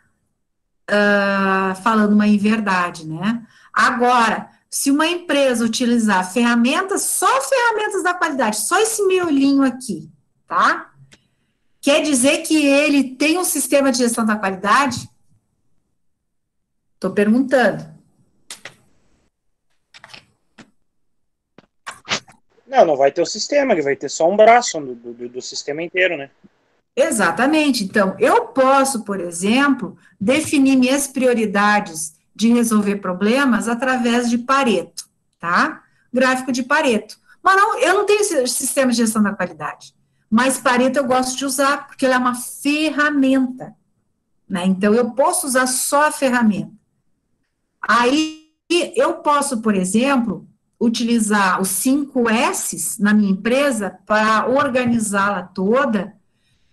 A: falando uma inverdade, né? Agora, se uma empresa utilizar ferramentas, só ferramentas da qualidade, só esse miolinho aqui, tá? Quer dizer que ele tem um sistema de gestão da qualidade? Estou perguntando.
E: Não vai ter o sistema, ele vai ter só um braço do sistema inteiro, né?
A: Exatamente. Então, eu posso, por exemplo, definir minhas prioridades de resolver problemas através de Pareto, tá? Gráfico de Pareto. Mas não, eu não tenho sistema de gestão da qualidade. Mas Pareto eu gosto de usar, porque ela é uma ferramenta, né? Então, eu posso usar só a ferramenta. Aí, eu posso, por exemplo, utilizar os 5 S's na minha empresa para organizá-la toda,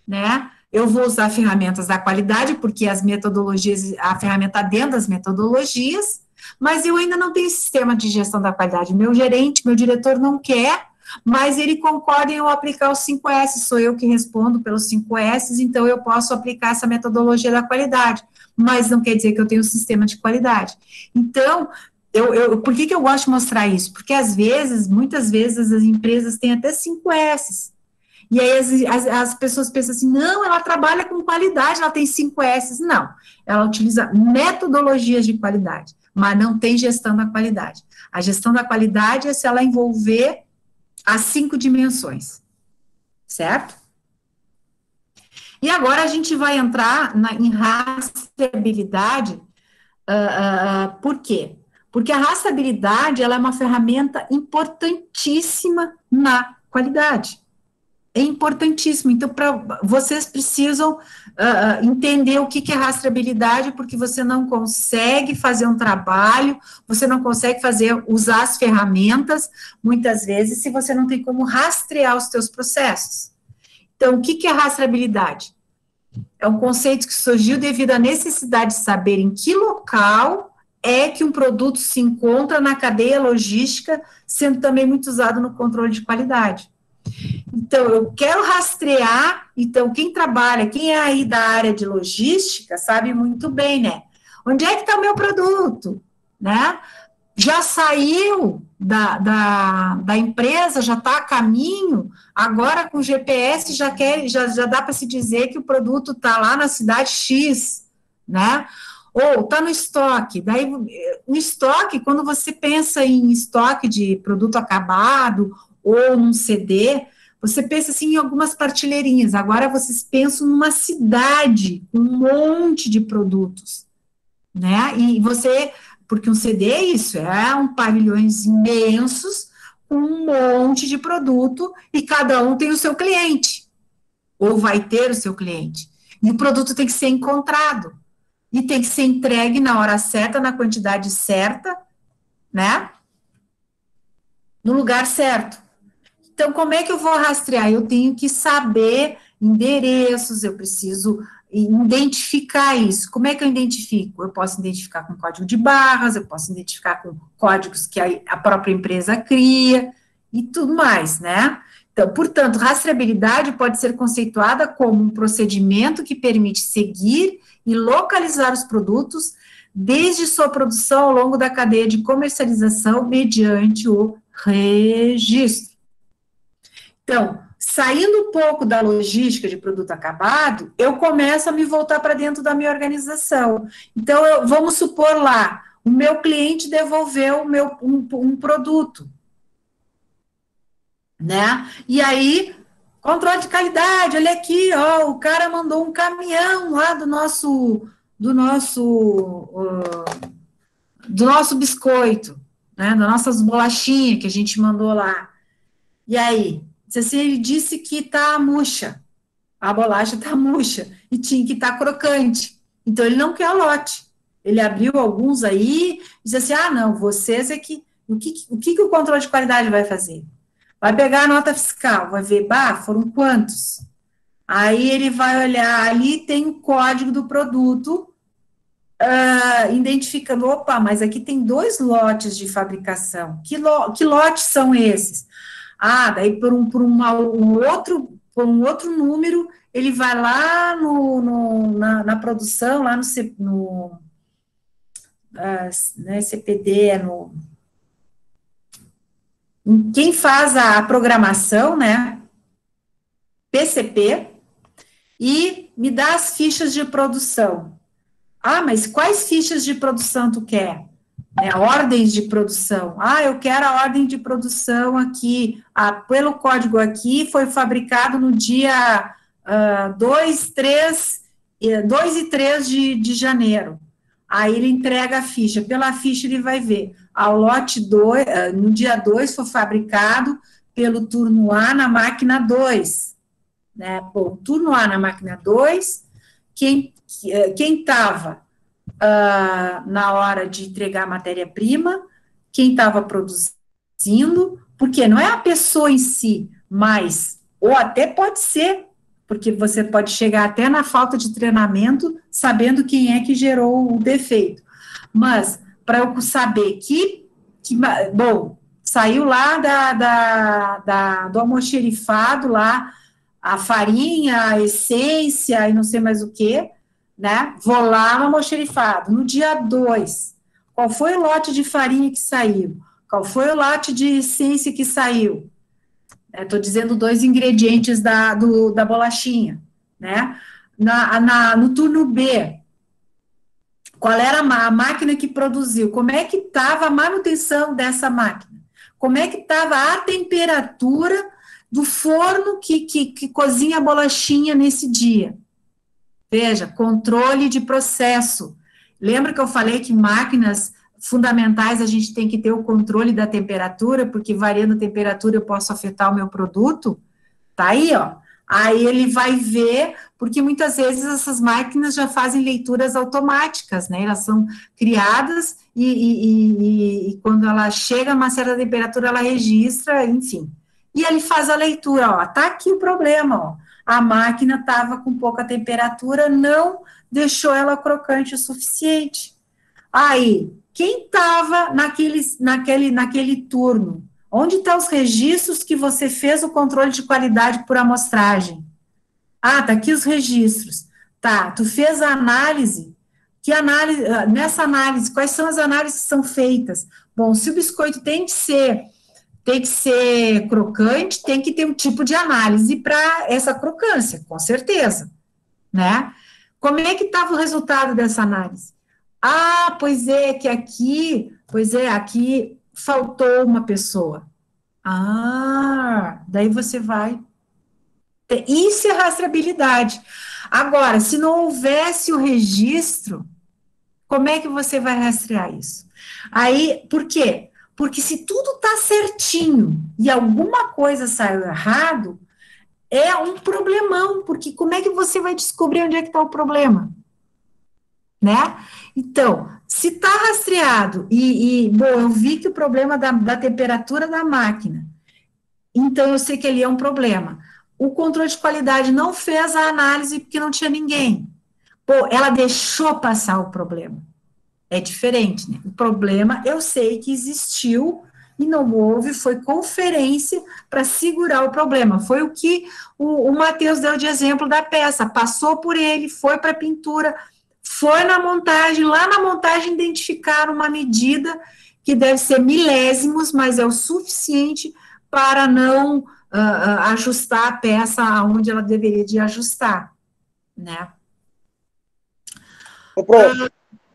A: né? Eu vou usar ferramentas da qualidade, porque as metodologias, a ferramenta dentro das metodologias, mas eu ainda não tenho sistema de gestão da qualidade. Meu gerente, meu diretor não quer, mas ele concorda em eu aplicar os 5 S, sou eu que respondo pelos 5 S, então eu posso aplicar essa metodologia da qualidade, mas não quer dizer que eu tenho um sistema de qualidade. Então, por que eu gosto de mostrar isso? Porque às vezes, muitas vezes, as empresas têm até 5 S, e aí as pessoas pensam assim, não, ela trabalha com qualidade, ela tem 5 S. Não, ela utiliza metodologias de qualidade, mas não tem gestão da qualidade. A gestão da qualidade é se ela envolver as 5 dimensões, certo? E agora a gente vai entrar em rastreabilidade, por quê? Porque a rastreabilidade, ela é uma ferramenta importantíssima na qualidade. É importantíssimo. Então, vocês precisam entender o que é rastreabilidade, porque você não consegue fazer um trabalho, você não consegue usar as ferramentas, muitas vezes, se você não tem como rastrear os seus processos. Então, o que é rastreabilidade? É um conceito que surgiu devido à necessidade de saber em que local é que um produto se encontra na cadeia logística, sendo também muito usado no controle de qualidade. Então, eu quero rastrear, então, quem é aí da área de logística, sabe muito bem, né? Onde é que está o meu produto, né? Já saiu da empresa, já está a caminho, agora com o GPS já dá para se dizer que o produto está lá na cidade X, né? Ou está no estoque. Daí, o estoque, quando você pensa em estoque de produto acabado ou num CD, você pensa assim em algumas partilheirinhas. Agora vocês pensam numa cidade com um monte de produtos, né? E porque um CD é isso, pavilhões imensos com um monte de produto e cada um tem o seu cliente, ou vai ter o seu cliente. E o produto tem que ser encontrado e tem que ser entregue na hora certa, na quantidade certa, né? No lugar certo. Então, como é que eu vou rastrear? Eu tenho que saber endereços, eu preciso identificar isso. Como é que eu identifico? Eu posso identificar com código de barras, eu posso identificar com códigos que a própria empresa cria e tudo mais, né? Então, portanto, rastreabilidade pode ser conceituada como um procedimento que permite seguir e localizar os produtos desde sua produção ao longo da cadeia de comercialização mediante o registro. Então, saindo um pouco da logística de produto acabado, eu começo a me voltar para dentro da minha organização. Então, vamos supor lá, o meu cliente devolveu um produto, né? E aí, controle de qualidade, olha aqui, ó, o cara mandou um caminhão lá do nosso biscoito, né? Das nossas bolachinhas que a gente mandou lá. E aí? Ele disse que está murcha, a bolacha está murcha, e tinha que estar crocante. Então, ele não quer o lote. Ele abriu alguns aí, e disse assim, não, vocês é que... O que o controle de qualidade vai fazer? Vai pegar a nota fiscal, vai ver, foram quantos? Aí ele vai olhar, ali tem o código do produto, identificando, mas aqui tem 2 lotes de fabricação. Que lotes são esses? Daí por um outro número, ele vai lá na produção, lá no CPD, quem faz a programação, né, PCP, e me dá as fichas de produção. Ah, mas quais fichas de produção tu quer? Ordens de produção. Ah, eu quero a ordem de produção aqui. Pelo código aqui, foi fabricado no dia 2 e 3 de janeiro. Aí ele entrega a ficha. Pela ficha ele vai ver. O lote 2, no dia 2, foi fabricado pelo turno A na máquina 2. Né? Bom, turno A na máquina 2, quem estava na hora de entregar a matéria-prima, quem estava produzindo, porque não é a pessoa em si, mas, ou até pode ser, porque você pode chegar até na falta de treinamento, sabendo quem é que gerou o defeito. Mas, para eu saber bom, saiu lá do almoxerifado lá, a farinha, a essência e não sei mais o que, né? Vou lá no almoxerifado. No dia 2, qual foi o lote de farinha que saiu? Qual foi o lote de essência que saiu? Estou dizendo 2 ingredientes da bolachinha, né? No turno B, qual era a máquina que produziu? Como é que estava a manutenção dessa máquina? Como é que estava a temperatura do forno que cozinha a bolachinha nesse dia? Veja, controle de processo. Lembra que eu falei que máquinas fundamentais a gente tem que ter o controle da temperatura, porque variando a temperatura eu posso afetar o meu produto? Tá aí, ó. Aí ele vai ver, porque muitas vezes essas máquinas já fazem leituras automáticas, né? Elas são criadas e quando ela chega a uma certa temperatura, ela registra, enfim. E ele faz a leitura, ó. Tá aqui o problema, ó. A máquina estava com pouca temperatura, não deixou ela crocante o suficiente. Aí, quem estava naquele turno? Onde estão os registros que você fez o controle de qualidade por amostragem? Tá aqui os registros. Tá, tu fez a análise. Nessa análise, quais são as análises que são feitas? Bom, se o biscoito tem que ser crocante, tem que ter um tipo de análise para essa crocância, com certeza, né? Como é que estava o resultado dessa análise? Pois é, aqui faltou uma pessoa. Daí você vai... Isso é rastreabilidade. Agora, se não houvesse o registro, como é que você vai rastrear isso? Aí, por quê? Porque se tudo está certinho e alguma coisa saiu errado, é um problemão, porque como é que você vai descobrir onde é que está o problema? Né? Então, se está rastreado bom, eu vi que o problema da temperatura da máquina, então eu sei que ali é um problema. O controle de qualidade não fez a análise porque não tinha ninguém. Pô, ela deixou passar o problema. É diferente, né? O problema, eu sei que existiu e não houve, foi conferência para segurar o problema. Foi o que o Matheus deu de exemplo da peça. Passou por ele, foi para a pintura, foi na montagem, lá na montagem identificaram uma medida que deve ser milésimos, mas é o suficiente para não ajustar a peça aonde ela deveria de ajustar, né?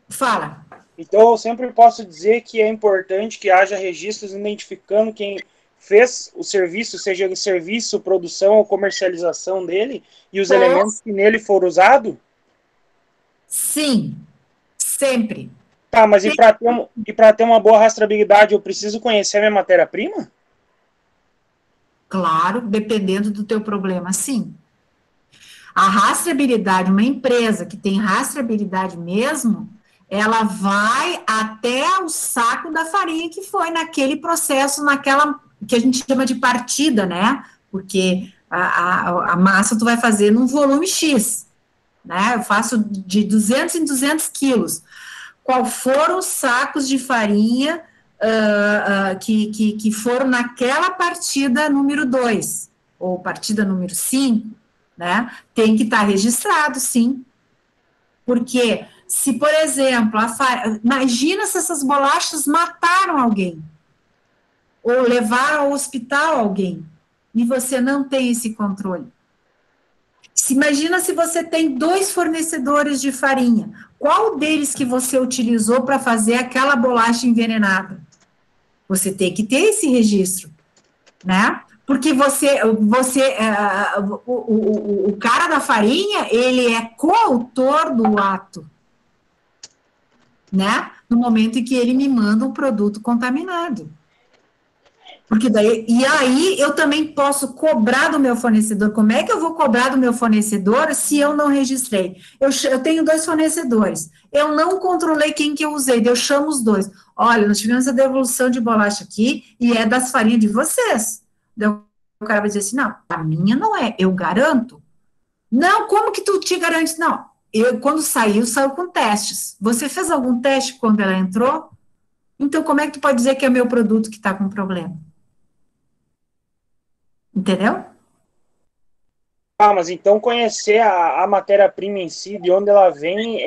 A: Fala.
E: Então, eu sempre posso dizer que é importante que haja registros identificando quem fez o serviço, seja ele serviço, produção ou comercialização dele, e os elementos que nele foram usados?
A: Sim, sempre.
E: Tá, mas e para ter uma boa rastreabilidade, eu preciso conhecer a minha matéria-prima?
A: Claro, dependendo do teu problema, sim. A rastreabilidade, uma empresa que tem rastreabilidade mesmo, ela vai até o saco da farinha que foi naquele processo, naquela que a gente chama de partida, né? Porque a massa tu vai fazer num volume X, né? Eu faço de 200 em 200 quilos. Qual foram os sacos de farinha que foram naquela partida número 2, ou partida número 5, né? Tem que estar registrado, sim. Porque se, por exemplo, imagina se essas bolachas mataram alguém. ou levar ao hospital alguém, e você não tem esse controle. Imagina se você tem 2 fornecedores de farinha, qual deles que você utilizou para fazer aquela bolacha envenenada? Você tem que ter esse registro, né? Porque o cara da farinha, ele é coautor do ato, né? No momento em que ele me manda um produto contaminado. Porque daí, e aí eu também posso cobrar do meu fornecedor. Como é que eu vou cobrar do meu fornecedor se eu não registrei? Eu tenho 2 fornecedores. Eu não controlei quem que eu usei, eu chamo os 2. Olha, nós tivemos a devolução de bolacha aqui e é das farinhas de vocês. Daí o cara vai dizer assim, não, a minha não é, eu garanto. Não, como que tu te garante? Não, quando saiu com testes. Você fez algum teste quando ela entrou? Então, como é que tu pode dizer que é meu produto que está com problema? Entendeu?
E: Mas então conhecer a matéria-prima em si, de onde ela vem,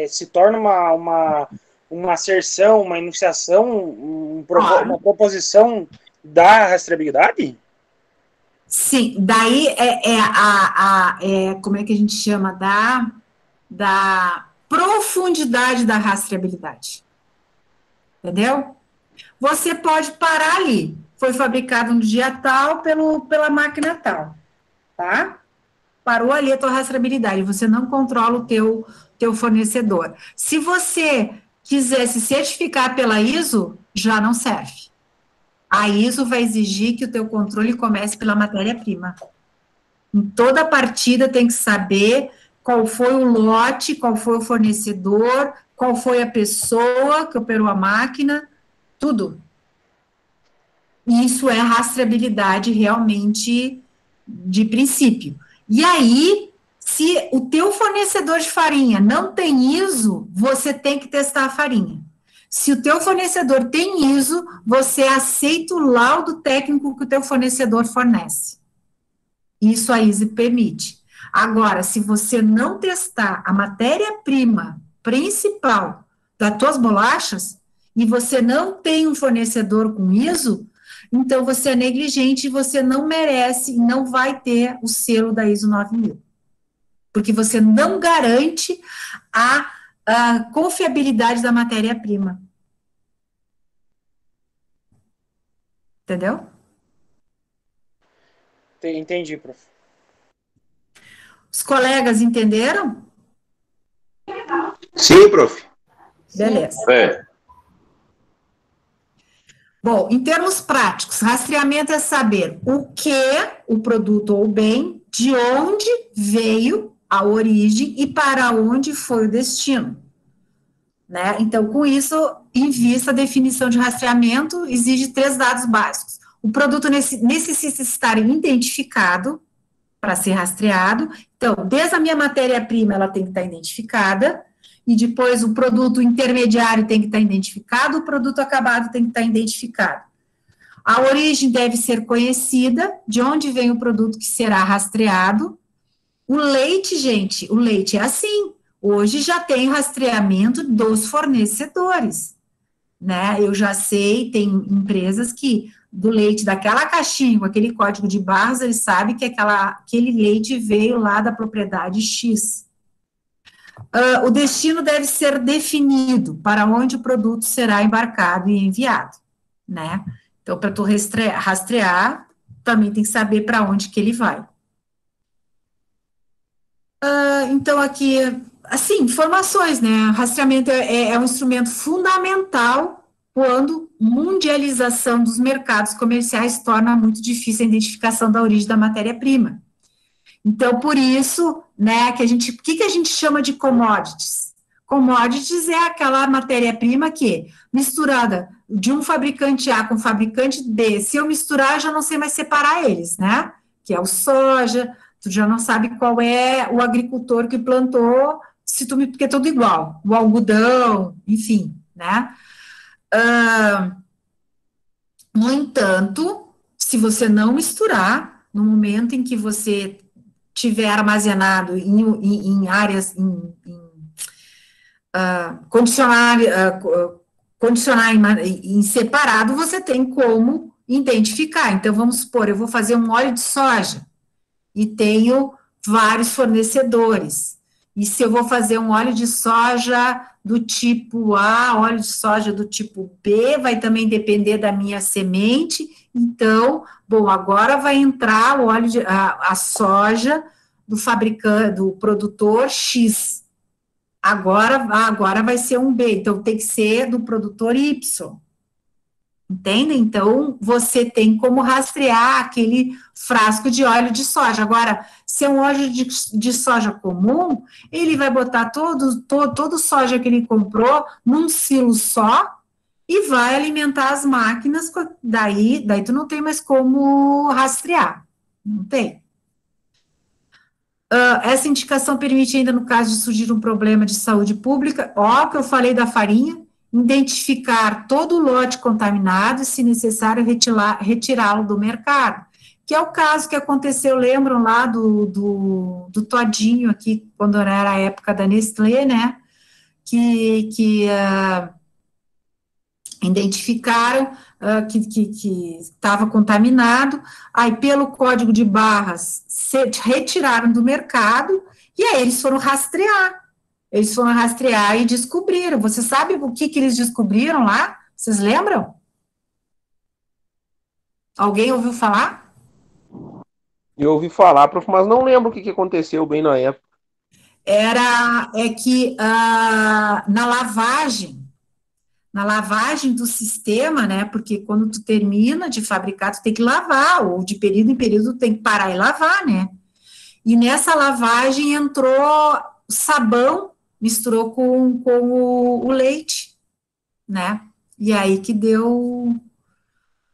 E: se torna uma asserção, uma enunciação, uma proposição da rastreabilidade?
A: Sim, daí como é que a gente chama? Da profundidade da rastreabilidade. Entendeu? Você pode parar ali. Foi fabricado no dia tal pela máquina tal, tá? Parou ali a tua rastreabilidade, você não controla o teu fornecedor. Se você quiser se certificar pela ISO, já não serve. A ISO vai exigir que o teu controle comece pela matéria-prima. Em toda partida tem que saber qual foi o lote, qual foi o fornecedor, qual foi a pessoa que operou a máquina, tudo. Isso é rastreabilidade realmente de princípio. E aí, se o teu fornecedor de farinha não tem ISO, você tem que testar a farinha. Se o teu fornecedor tem ISO, você aceita o laudo técnico que o teu fornecedor fornece. Isso a ISO permite. Agora, se você não testar a matéria-prima principal das tuas bolachas, e você não tem um fornecedor com ISO, então você é negligente e você não merece e não vai ter o selo da ISO 9000. Porque você não garante a confiabilidade da matéria-prima. Entendeu?
E: Entendi, prof.
A: Os colegas entenderam?
B: Sim, prof.
A: Beleza. Bom, em termos práticos, rastreamento é saber o que o produto ou o bem, de onde veio a origem e para onde foi o destino. Né? Então, com isso, em vista a definição de rastreamento, exige 3 dados básicos. O produto necessita estar identificado para ser rastreado. Então, desde a minha matéria-prima, ela tem que estar identificada, e depois o produto intermediário tem que estar identificado, o produto acabado tem que estar identificado. A origem deve ser conhecida, de onde vem o produto que será rastreado. O leite, gente, o leite é assim. Hoje já tem rastreamento dos fornecedores, né? Eu já sei, tem empresas que do leite daquela caixinha, com aquele código de barras, eles sabem que aquele leite veio lá da propriedade X. O destino deve ser definido, para onde o produto será embarcado e enviado, né? Então, para tu rastrear, também tem que saber para onde que ele vai. Então, aqui, assim, informações, né? Rastreamento é um instrumento fundamental quando mundialização dos mercados comerciais torna muito difícil a identificação da origem da matéria-prima. Então, por isso, né, o que a gente chama de commodities? Commodities é aquela matéria-prima que, misturada de um fabricante A com fabricante B, se eu misturar, eu já não sei mais separar eles, né? Que é o soja, tu já não sabe qual é o agricultor que plantou, porque é tudo igual, o algodão, enfim, né? No entanto, se você não misturar, no momento em que você tiver armazenado em áreas, condicionar em separado, você tem como identificar. Então, vamos supor, eu vou fazer um óleo de soja e tenho vários fornecedores. E se eu vou fazer um óleo de soja do tipo A, óleo de soja do tipo B, vai também depender da minha semente. Então, bom, agora vai entrar o óleo a soja do fabricante, do produtor X. Agora vai ser um B, então tem que ser do produtor Y. Entende? Então, você tem como rastrear aquele frasco de óleo de soja. Agora, se é um óleo de soja comum, ele vai botar todo soja que ele comprou num silo só e vai alimentar as máquinas, daí tu não tem mais como rastrear. Não tem. Essa indicação permite ainda, no caso de surgir um problema de saúde pública, ó, que eu falei da farinha, identificar todo o lote contaminado e, se necessário, retirá-lo do mercado, que é o caso que aconteceu, lembram lá do Todinho aqui, quando era a época da Nestlé, né, que identificaram que estava contaminado, aí pelo código de barras retiraram do mercado, e aí eles foram rastrear e descobriram. Você sabe o que eles descobriram lá? Vocês lembram? Alguém ouviu falar?
B: Eu ouvi falar, prof, mas não lembro o que aconteceu bem na época.
A: É que na lavagem do sistema, né, porque quando tu termina de fabricar, tu tem que lavar, ou de período em período tu tem que parar e lavar, né, e nessa lavagem entrou sabão, misturou com o leite, né, e aí que deu,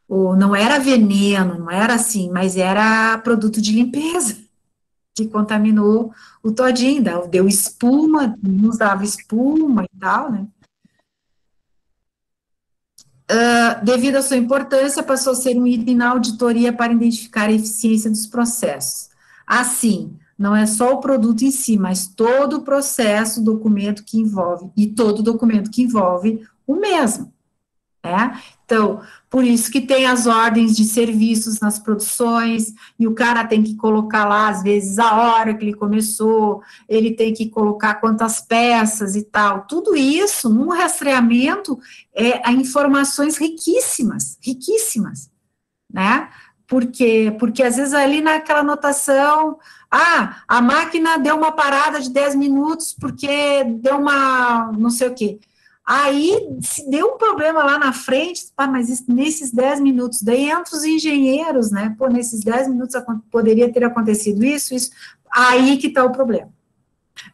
A: não era veneno, não era assim, mas era produto de limpeza, que contaminou o todinho, deu espuma, nos dava espuma e tal, né. Devido à sua importância, passou a ser um item na auditoria para identificar a eficiência dos processos. Assim, não é só o produto em si, mas todo o processo, documento que envolve, e todo documento que envolve o mesmo, né? Então, por isso que tem as ordens de serviços nas produções, e o cara tem que colocar lá, às vezes, a hora que ele começou, ele tem que colocar quantas peças e tal. Tudo isso, num rastreamento, há informações riquíssimas, né? Porque às vezes ali naquela anotação, a máquina deu uma parada de 10 minutos porque deu uma não sei o quê. Aí, se deu um problema lá na frente, mas nesses 10 minutos, daí entra os engenheiros, né, nesses 10 minutos poderia ter acontecido isso, aí que está o problema.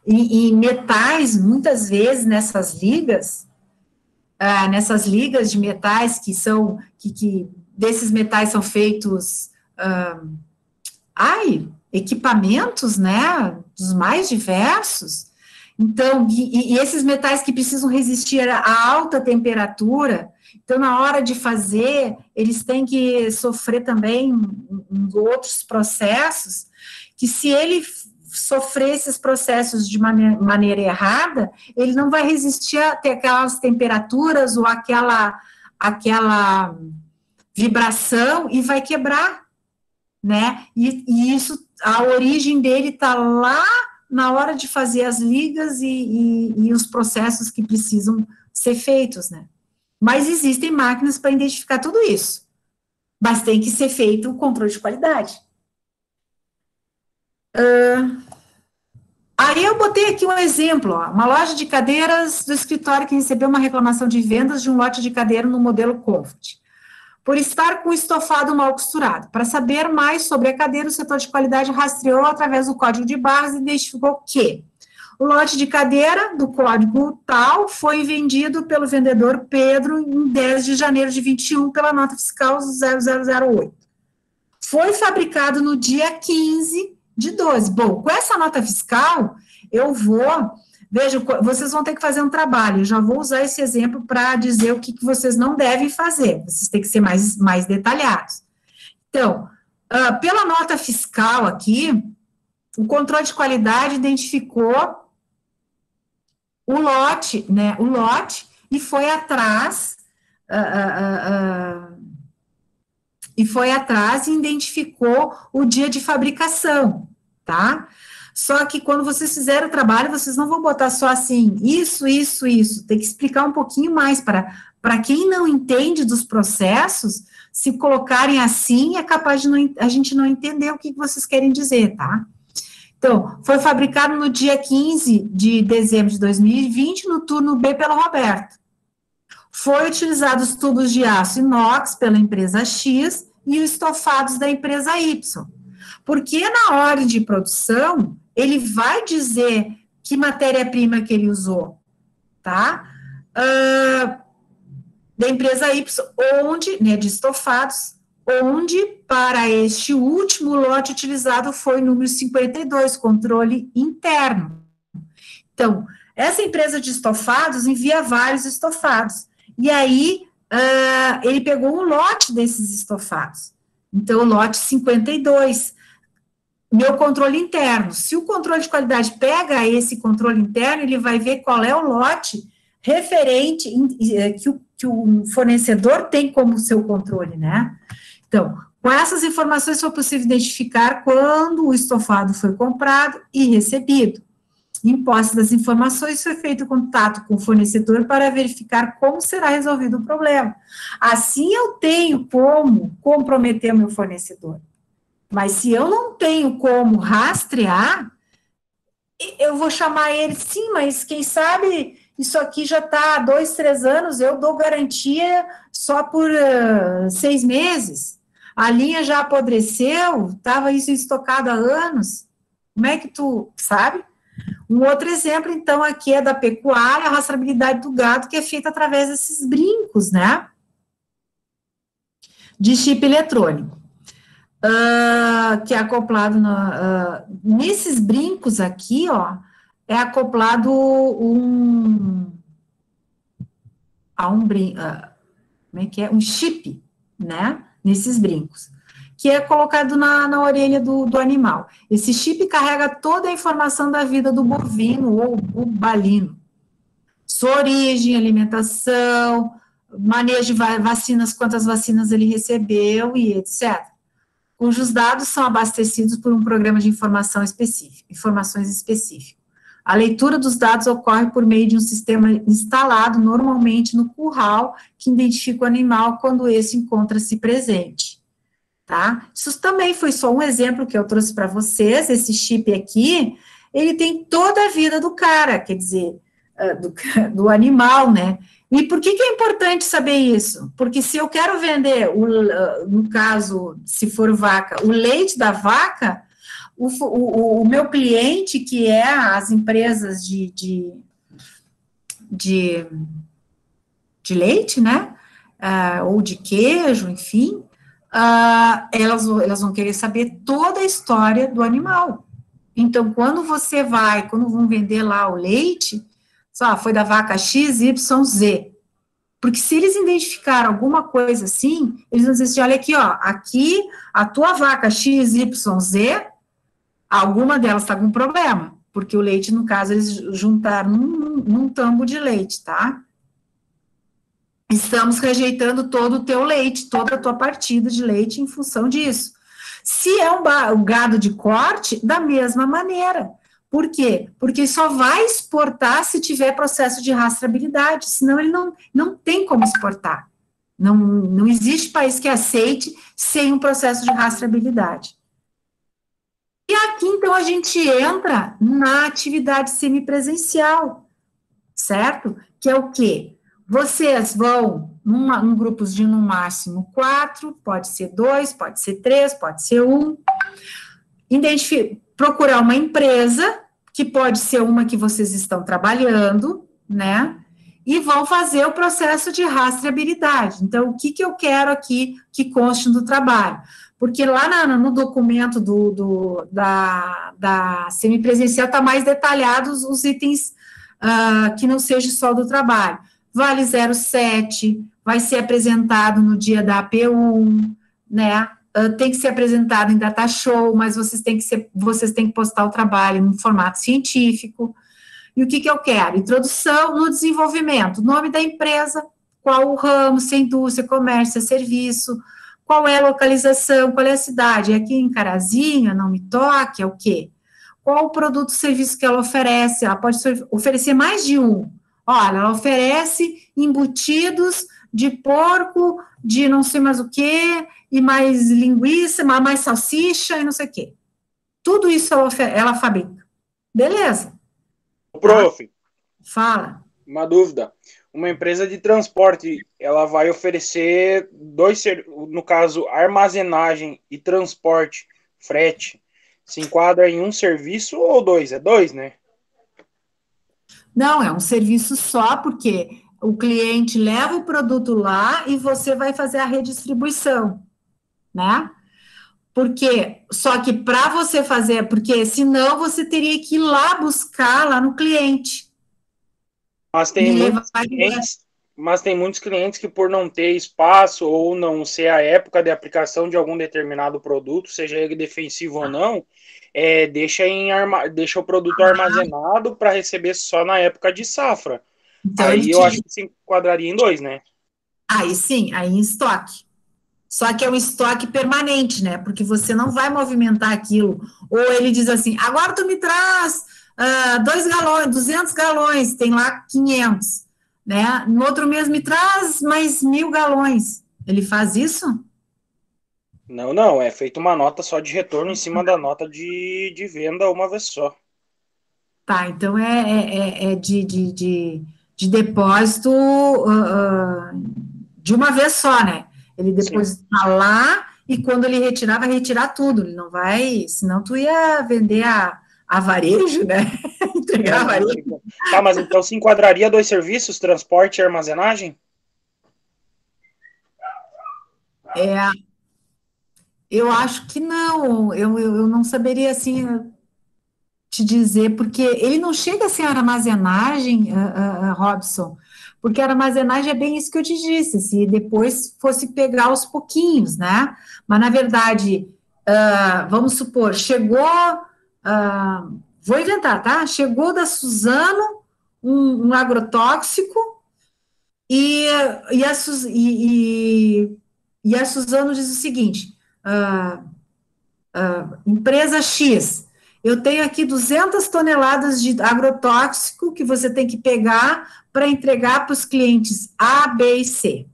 A: E metais, muitas vezes, nessas ligas de metais que são, que desses metais são feitos, equipamentos, né, dos mais diversos. Então, e esses metais que precisam resistir a alta temperatura, então, na hora de fazer, eles têm que sofrer também outros processos, que se ele sofrer esses processos de maneira errada, ele não vai resistir a ter aquelas temperaturas ou aquela vibração e vai quebrar, né? E isso, a origem dele está lá na hora de fazer as ligas e os processos que precisam ser feitos, né? Mas existem máquinas para identificar tudo isso. Mas tem que ser feito o controle de qualidade. Aí eu botei aqui um exemplo, uma loja de cadeiras do escritório que recebeu uma reclamação de vendas de um lote de cadeira no modelo Comfort, por estar com o estofado mal costurado. Para saber mais sobre a cadeira, o setor de qualidade rastreou através do código de barras e identificou que o lote de cadeira do código tal foi vendido pelo vendedor Pedro em 10 de janeiro de 21 pela nota fiscal 0008. Foi fabricado no dia 15 de 12. Bom, com essa nota fiscal, veja, vocês vão ter que fazer um trabalho, eu já vou usar esse exemplo para dizer o que vocês não devem fazer, vocês têm que ser mais detalhados. Então, pela nota fiscal aqui, o controle de qualidade identificou o lote, né, e foi atrás e foi atrás e identificou o dia de fabricação, tá? Só que quando vocês fizerem o trabalho, vocês não vão botar só assim, isso, tem que explicar um pouquinho mais para quem não entende dos processos, se colocarem assim, é capaz de a gente não entender o que vocês querem dizer, tá? Então, foi fabricado no dia 15 de dezembro de 2020, no turno B pelo Roberto. Foi utilizado os tubos de aço inox pela empresa X e os estofados da empresa Y. Porque na ordem de produção, ele vai dizer que matéria-prima que ele usou, tá? Da empresa Y, onde, né, de estofados, onde, para este último lote utilizado, foi o número 52, controle interno. Então, essa empresa de estofados envia vários estofados, e aí ele pegou um lote desses estofados, então, o lote 52, meu controle interno. Se o controle de qualidade pega esse controle interno, ele vai ver qual é o lote referente que o fornecedor tem como seu controle, né? Então, com essas informações foi possível identificar quando o estofado foi comprado e recebido. Em posse das informações, foi feito contato com o fornecedor para verificar como será resolvido o problema. Assim, eu tenho como comprometer o meu fornecedor. Mas se eu não tenho como rastrear, eu vou chamar ele, sim, mas quem sabe isso aqui já está há 2, 3 anos, eu dou garantia só por 6 meses. A linha já apodreceu, estava isso estocado há anos. Como é que tu sabe? Um outro exemplo, então, aqui é da pecuária, a rastreabilidade do gado, que é feita através desses brincos, né? De chip eletrônico. Que é acoplado nesses brincos aqui, ó, é acoplado um chip, né, nesses brincos, que é colocado na orelha do animal. Esse chip carrega toda a informação da vida do bovino ou bubalino, sua origem, alimentação, manejo de vacinas, quantas vacinas ele recebeu e etc., cujos dados são abastecidos por um programa de informações específico. A leitura dos dados ocorre por meio de um sistema instalado normalmente no curral, que identifica o animal quando esse encontra-se presente, tá? Isso também foi só um exemplo que eu trouxe para vocês. Esse chip aqui, ele tem toda a vida do cara, quer dizer, do animal, né? E por que é importante saber isso? Porque se eu quero vender, no caso, se for vaca, o leite da vaca, o meu cliente, que é as empresas de leite, né? Ou de queijo, enfim, elas vão querer saber toda a história do animal. Então, quando vão vender lá o leite, só foi da vaca XYZ. Porque se eles identificaram alguma coisa assim, eles vão dizer assim, olha aqui, ó, aqui a tua vaca XYZ, alguma delas está com problema, porque o leite, no caso, eles juntaram num tambo de leite, tá? Estamos rejeitando todo o teu leite, toda a tua partida de leite em função disso. Se é um gado de corte, da mesma maneira. Por quê? Porque só vai exportar se tiver processo de rastreabilidade, senão ele não tem como exportar. Não existe país que aceite sem um processo de rastreabilidade. E aqui, então, a gente entra na atividade semipresencial, certo? Que é o quê? Vocês vão em grupos de, no máximo, 4, pode ser 2, pode ser 3, pode ser 1, procurar uma empresa, que pode ser uma que vocês estão trabalhando, né, e vão fazer o processo de rastreabilidade. Então, o que eu quero aqui que conste do trabalho? Porque lá no documento da semipresencial está mais detalhados os itens que não seja só do trabalho. Vale 07, vai ser apresentado no dia da AP1, né, tem que ser apresentado em data show, mas vocês têm que postar o trabalho no formato científico. E o que eu quero? Introdução no desenvolvimento, nome da empresa, qual o ramo, se é indústria, comércio, se é serviço, qual é a localização, qual é a cidade, é aqui em Carazinho, Não Me Toque, é o quê? Qual o produto, serviço que ela oferece? Ela pode oferecer mais de um. Olha, ela oferece embutidos de porco, de não sei mais o quê, e mais linguiça, mais salsicha e não sei o quê. Tudo isso ela fabrica. Beleza.
E: Prof,
A: fala.
E: Uma dúvida. Uma empresa de transporte, ela vai oferecer no caso, armazenagem e transporte, frete, se enquadra em um serviço ou dois? É dois, né?
A: Não, é um serviço só, porque o cliente leva o produto lá e você vai fazer a redistribuição, né? Porque, só que para você fazer, porque senão você teria que ir lá buscar lá no cliente.
E: Mas tem muitos clientes que, por não ter espaço ou não ser a época de aplicação de algum determinado produto, seja ele defensivo ou não, deixa o produto armazenado para receber só na época de safra. Então, aí eu acho que se enquadraria em dois, né?
A: Aí sim, aí em estoque. Só que é um estoque permanente, né? Porque você não vai movimentar aquilo. Ou ele diz assim, agora tu me traz 2 galões, 200 galões, tem lá 500, né? No outro mês me traz mais 1.000 galões. Ele faz isso?
E: Não, é feita uma nota só de retorno em cima da nota de venda uma vez só.
A: Tá, então é de depósito de uma vez só, né? Ele deposita lá e quando ele retirar, vai retirar tudo. Ele não vai, senão tu ia vender a varejo, né? Entregar a varejo.
E: Tá, mas então se enquadraria dois serviços, transporte e armazenagem?
A: Eu acho que não. Eu não saberia, assim, te dizer, porque ele não chega a ser armazenagem, Robson, porque a armazenagem é bem isso que eu te disse, se depois fosse pegar aos pouquinhos, né? Mas, na verdade, vamos supor, chegou, vou inventar, tá? Chegou da Suzano um agrotóxico e a Suzano diz o seguinte, empresa X, eu tenho aqui 200 toneladas de agrotóxico que você tem que pegar para entregar para os clientes A, B e C,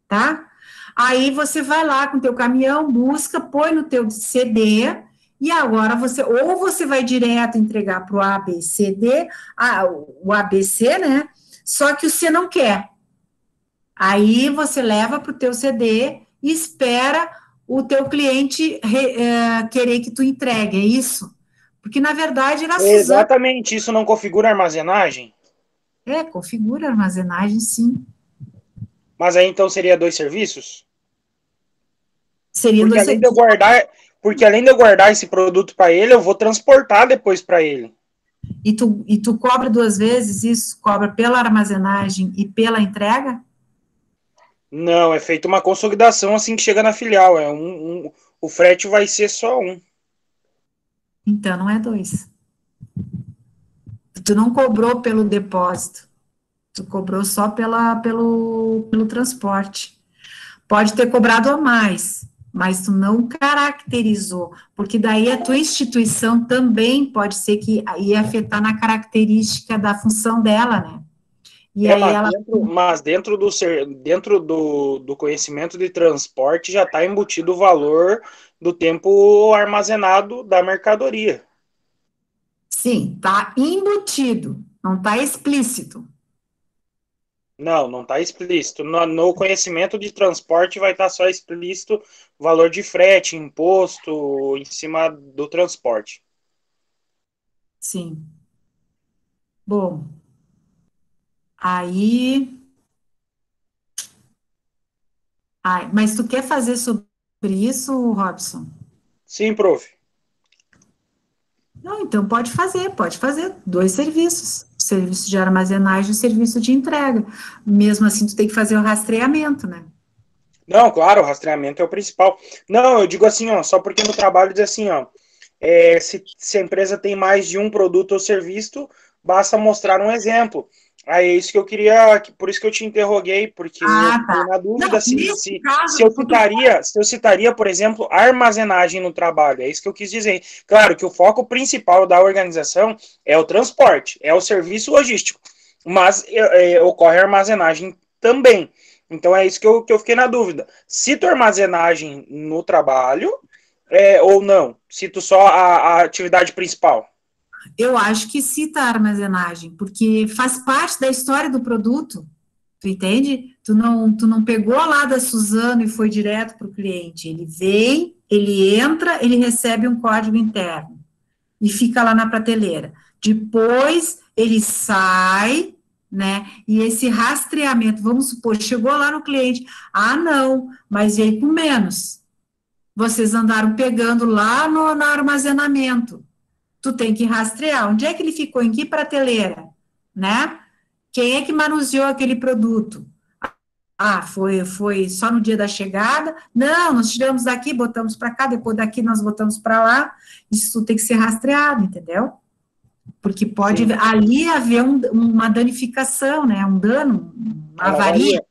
A: tá? Aí você vai lá com o teu caminhão, busca, põe no teu CD, e agora você vai direto entregar para o A, B, C, D, o A, B, C, né? Só que o C não quer. Aí você leva para o teu CD e espera o teu cliente querer que tu entregue, é isso? Porque, na verdade, era Suzano.
E: Exatamente, isso não configura armazenagem?
A: Configura armazenagem, sim.
E: Mas aí, então, seria dois serviços?
A: Seria
E: porque
A: dois serviços.
E: Porque além de eu guardar esse produto para ele, eu vou transportar depois para ele.
A: E tu cobra 2 vezes isso? Cobra pela armazenagem e pela entrega?
E: Não, é feita uma consolidação assim que chega na filial. O frete vai ser só um.
A: Então, não é 2. Tu não cobrou pelo depósito. Tu cobrou só pelo transporte. Pode ter cobrado a mais, mas tu não caracterizou, porque daí a tua instituição também pode ser que ia afetar na característica da função dela, né? E aí
E: mas dentro do conhecimento de transporte já está embutido o valor do tempo armazenado da mercadoria.
A: Sim, está embutido, não está explícito.
E: Não está explícito. No conhecimento de transporte vai estar só explícito valor de frete, imposto em cima do transporte.
A: Sim. Bom, aí... mas tu quer fazer sobre isso, Robson?
E: Sim, prof.
A: Não, então pode fazer 2 serviços, o serviço de armazenagem e o serviço de entrega. Mesmo assim, tu tem que fazer o rastreamento, né?
E: Não, claro, o rastreamento é o principal. Não, eu digo assim, ó, só porque no trabalho diz assim, ó, se a empresa tem mais de um produto ou serviço, basta mostrar um exemplo. É isso que eu queria, por isso que eu te interroguei, porque eu fiquei na dúvida
A: Não,
E: se
A: caso,
E: eu citaria, por exemplo, a armazenagem no trabalho. É isso que eu quis dizer. Claro que o foco principal da organização é o transporte, é o serviço logístico, mas ocorre a armazenagem também. Então é isso que eu fiquei na dúvida. Cito armazenagem no trabalho ou não? Cito só a atividade principal?
A: eu acho que cita a armazenagem, porque faz parte da história do produto, tu entende? Tu não pegou lá da Suzano e foi direto para o cliente. Ele vem, ele entra, ele recebe um código interno e fica lá na prateleira. Depois ele sai, né? E esse rastreamento, vamos supor, chegou lá no cliente, não, mas veio com menos. Vocês andaram pegando lá no armazenamento. Tu tem que rastrear. Onde é que ele ficou? Em que prateleira? Né? Quem é que manuseou aquele produto? Foi só no dia da chegada? Não, nós tiramos daqui, botamos para cá, depois daqui nós botamos para lá. Isso tudo tem que ser rastreado, entendeu? Porque pode ali haver uma danificação, né? Um dano, uma avaria.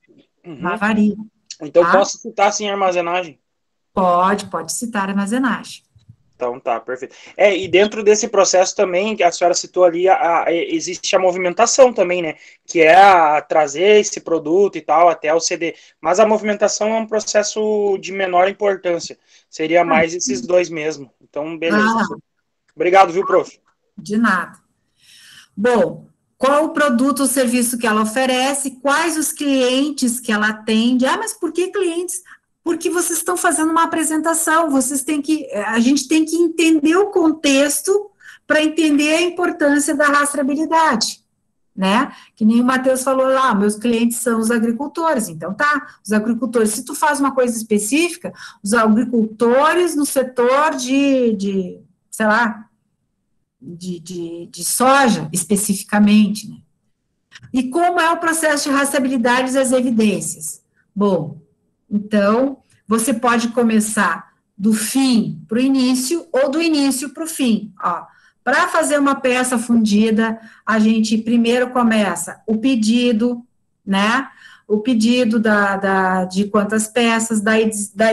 A: Uma avaria.
E: Então, posso citar, sim, a armazenagem?
A: Pode citar a armazenagem.
E: Então, tá, perfeito. E dentro desse processo também, que a senhora citou ali, existe a movimentação também, né? Que é trazer esse produto e tal até o CD. Mas a movimentação é um processo de menor importância. Seria mais esses dois mesmo. Então, beleza. Obrigado, viu, prof?
A: De nada. Bom, qual o produto ou serviço que ela oferece? Quais os clientes que ela atende? Mas por que clientes? Porque vocês estão fazendo uma apresentação, a gente tem que entender o contexto para entender a importância da rastreabilidade, né? Que nem o Matheus falou lá, meus clientes são os agricultores, então os agricultores, se tu faz uma coisa específica, os agricultores no setor de sei lá, de soja, especificamente, né? E como é o processo de rastreabilidade das evidências? Bom, então, você pode começar do fim para o início ou do início para o fim. Para fazer uma peça fundida, a gente primeiro começa o pedido, né? O pedido de quantas peças, daí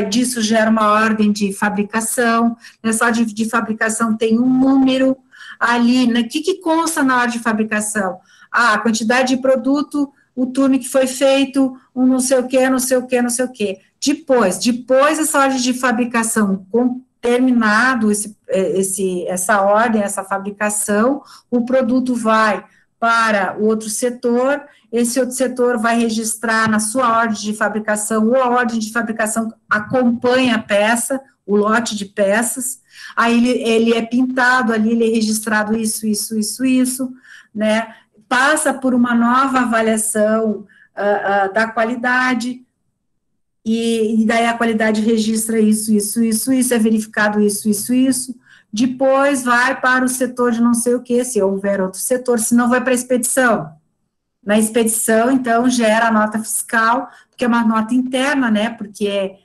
A: disso gera uma ordem de fabricação. Nessa ordem de fabricação tem um número ali, né? O que consta na ordem de fabricação? A quantidade de produto, o turno que foi feito, um não sei o que, não sei o que, não sei o que. Depois essa ordem de fabricação, terminado essa ordem, essa fabricação, o produto vai para o outro setor, esse outro setor vai registrar na sua ordem de fabricação, ou a ordem de fabricação acompanha a peça, o lote de peças, aí ele é pintado ali, ele é registrado isso, né? Passa por uma nova avaliação da qualidade, e daí a qualidade registra isso, é verificado isso, depois vai para o setor de não sei o que, se houver outro setor, se não vai para a expedição. Na expedição, então, gera a nota fiscal, porque é uma nota interna, né, porque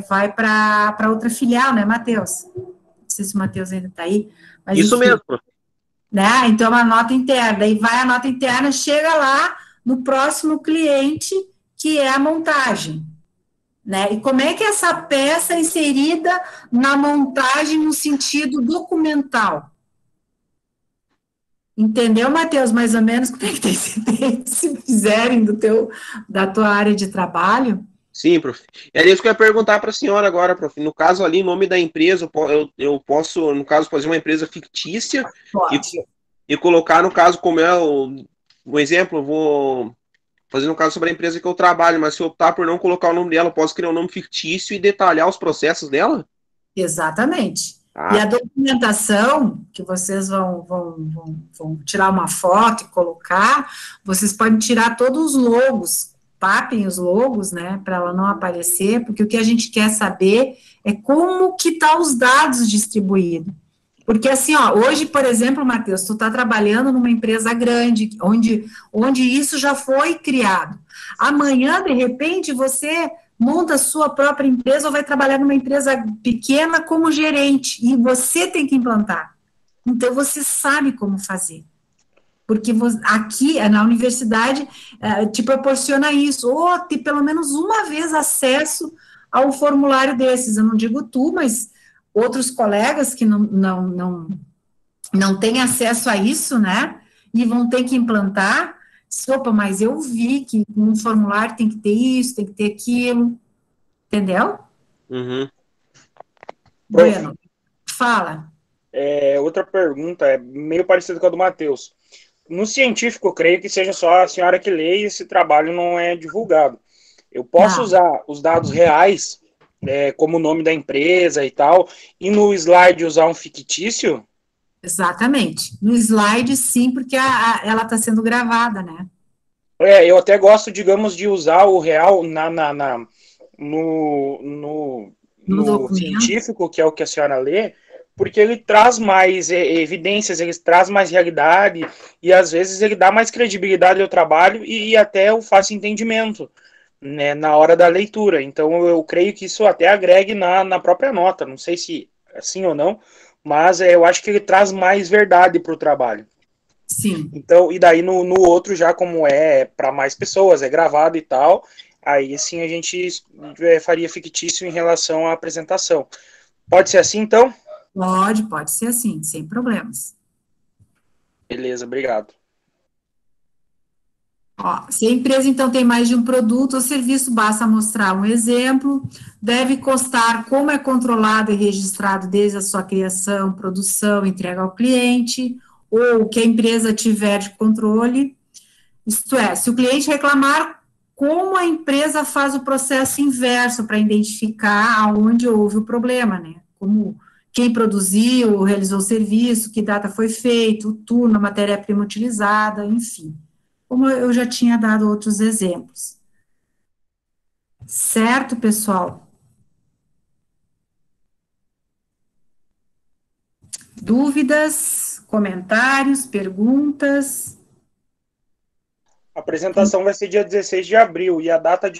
A: vai para outra filial, né, Matheus? Não sei se o Matheus ainda está aí. Mas
B: isso
A: enfim,
B: mesmo.
A: Né? Então, é uma nota interna, daí vai a nota interna, chega lá no próximo cliente, que é a montagem, né? E como é que essa peça é inserida na montagem no sentido documental? Entendeu, Matheus, mais ou menos como é que tem se fizerem da tua área de trabalho?
B: Sim, prof. Era isso que eu ia perguntar para a senhora agora, prof. No caso ali, nome da empresa, eu posso, no caso, fazer uma empresa fictícia e colocar, no caso, como é o exemplo, eu vou fazer no caso sobre a empresa que eu trabalho, mas se eu optar por não colocar o nome dela, eu posso criar um nome fictício e detalhar os processos dela?
A: Exatamente. E a documentação, que vocês vão tirar uma foto e colocar, vocês podem tirar todos os logos, tapem os logos, né, para ela não aparecer, porque o que a gente quer saber é como que tá os dados distribuídos. Porque assim, hoje, por exemplo, Matheus, tu está trabalhando numa empresa grande, onde isso já foi criado. Amanhã, de repente, você monta a sua própria empresa ou vai trabalhar numa empresa pequena como gerente, e você tem que implantar. Então, você sabe como fazer. porque aqui, na universidade, te proporciona isso, ou ter pelo menos uma vez acesso ao formulário desses. Eu não digo tu, mas outros colegas que não têm acesso a isso, né, e vão ter que implantar. Opa, mas eu vi que um formulário tem que ter isso, tem que ter aquilo, entendeu?
B: Uhum.
A: Bueno, fala.
E: Outra pergunta, é meio parecida com a do Matheus. No científico, eu creio que seja só a senhora que lê e esse trabalho não é divulgado. Eu posso usar os dados reais, como o nome da empresa e tal, e no slide usar um fictício?
A: Exatamente. No slide, sim, porque ela está sendo gravada, né?
E: Eu até gosto, digamos, de usar o real no
A: documento.
E: científico, que é o que a senhora lê, porque ele traz mais evidências, ele traz mais realidade, e às vezes ele dá mais credibilidade ao trabalho e até o fácil entendimento, né, na hora da leitura. Então eu creio que isso até agregue na própria nota, não sei se é sim ou não, mas eu acho que ele traz mais verdade para o trabalho.
A: Sim.
E: Então, e daí no outro, já como é para mais pessoas, é gravado e tal, aí sim a gente faria fictício em relação à apresentação. Pode ser assim, então?
A: Pode ser assim, sem problemas.
E: Beleza, obrigado.
A: Se a empresa, então, tem mais de um produto ou serviço, basta mostrar um exemplo, deve constar como é controlado e registrado desde a sua criação, produção, entrega ao cliente, ou o que a empresa tiver de controle, isto é, se o cliente reclamar, como a empresa faz o processo inverso para identificar aonde houve o problema, né? Como quem produziu, realizou o serviço, que data foi feito, o turno, a matéria-prima utilizada, enfim. Como eu já tinha dado outros exemplos. Certo, pessoal? Dúvidas, comentários, perguntas?
E: A apresentação vai ser dia 16 de abril e a data de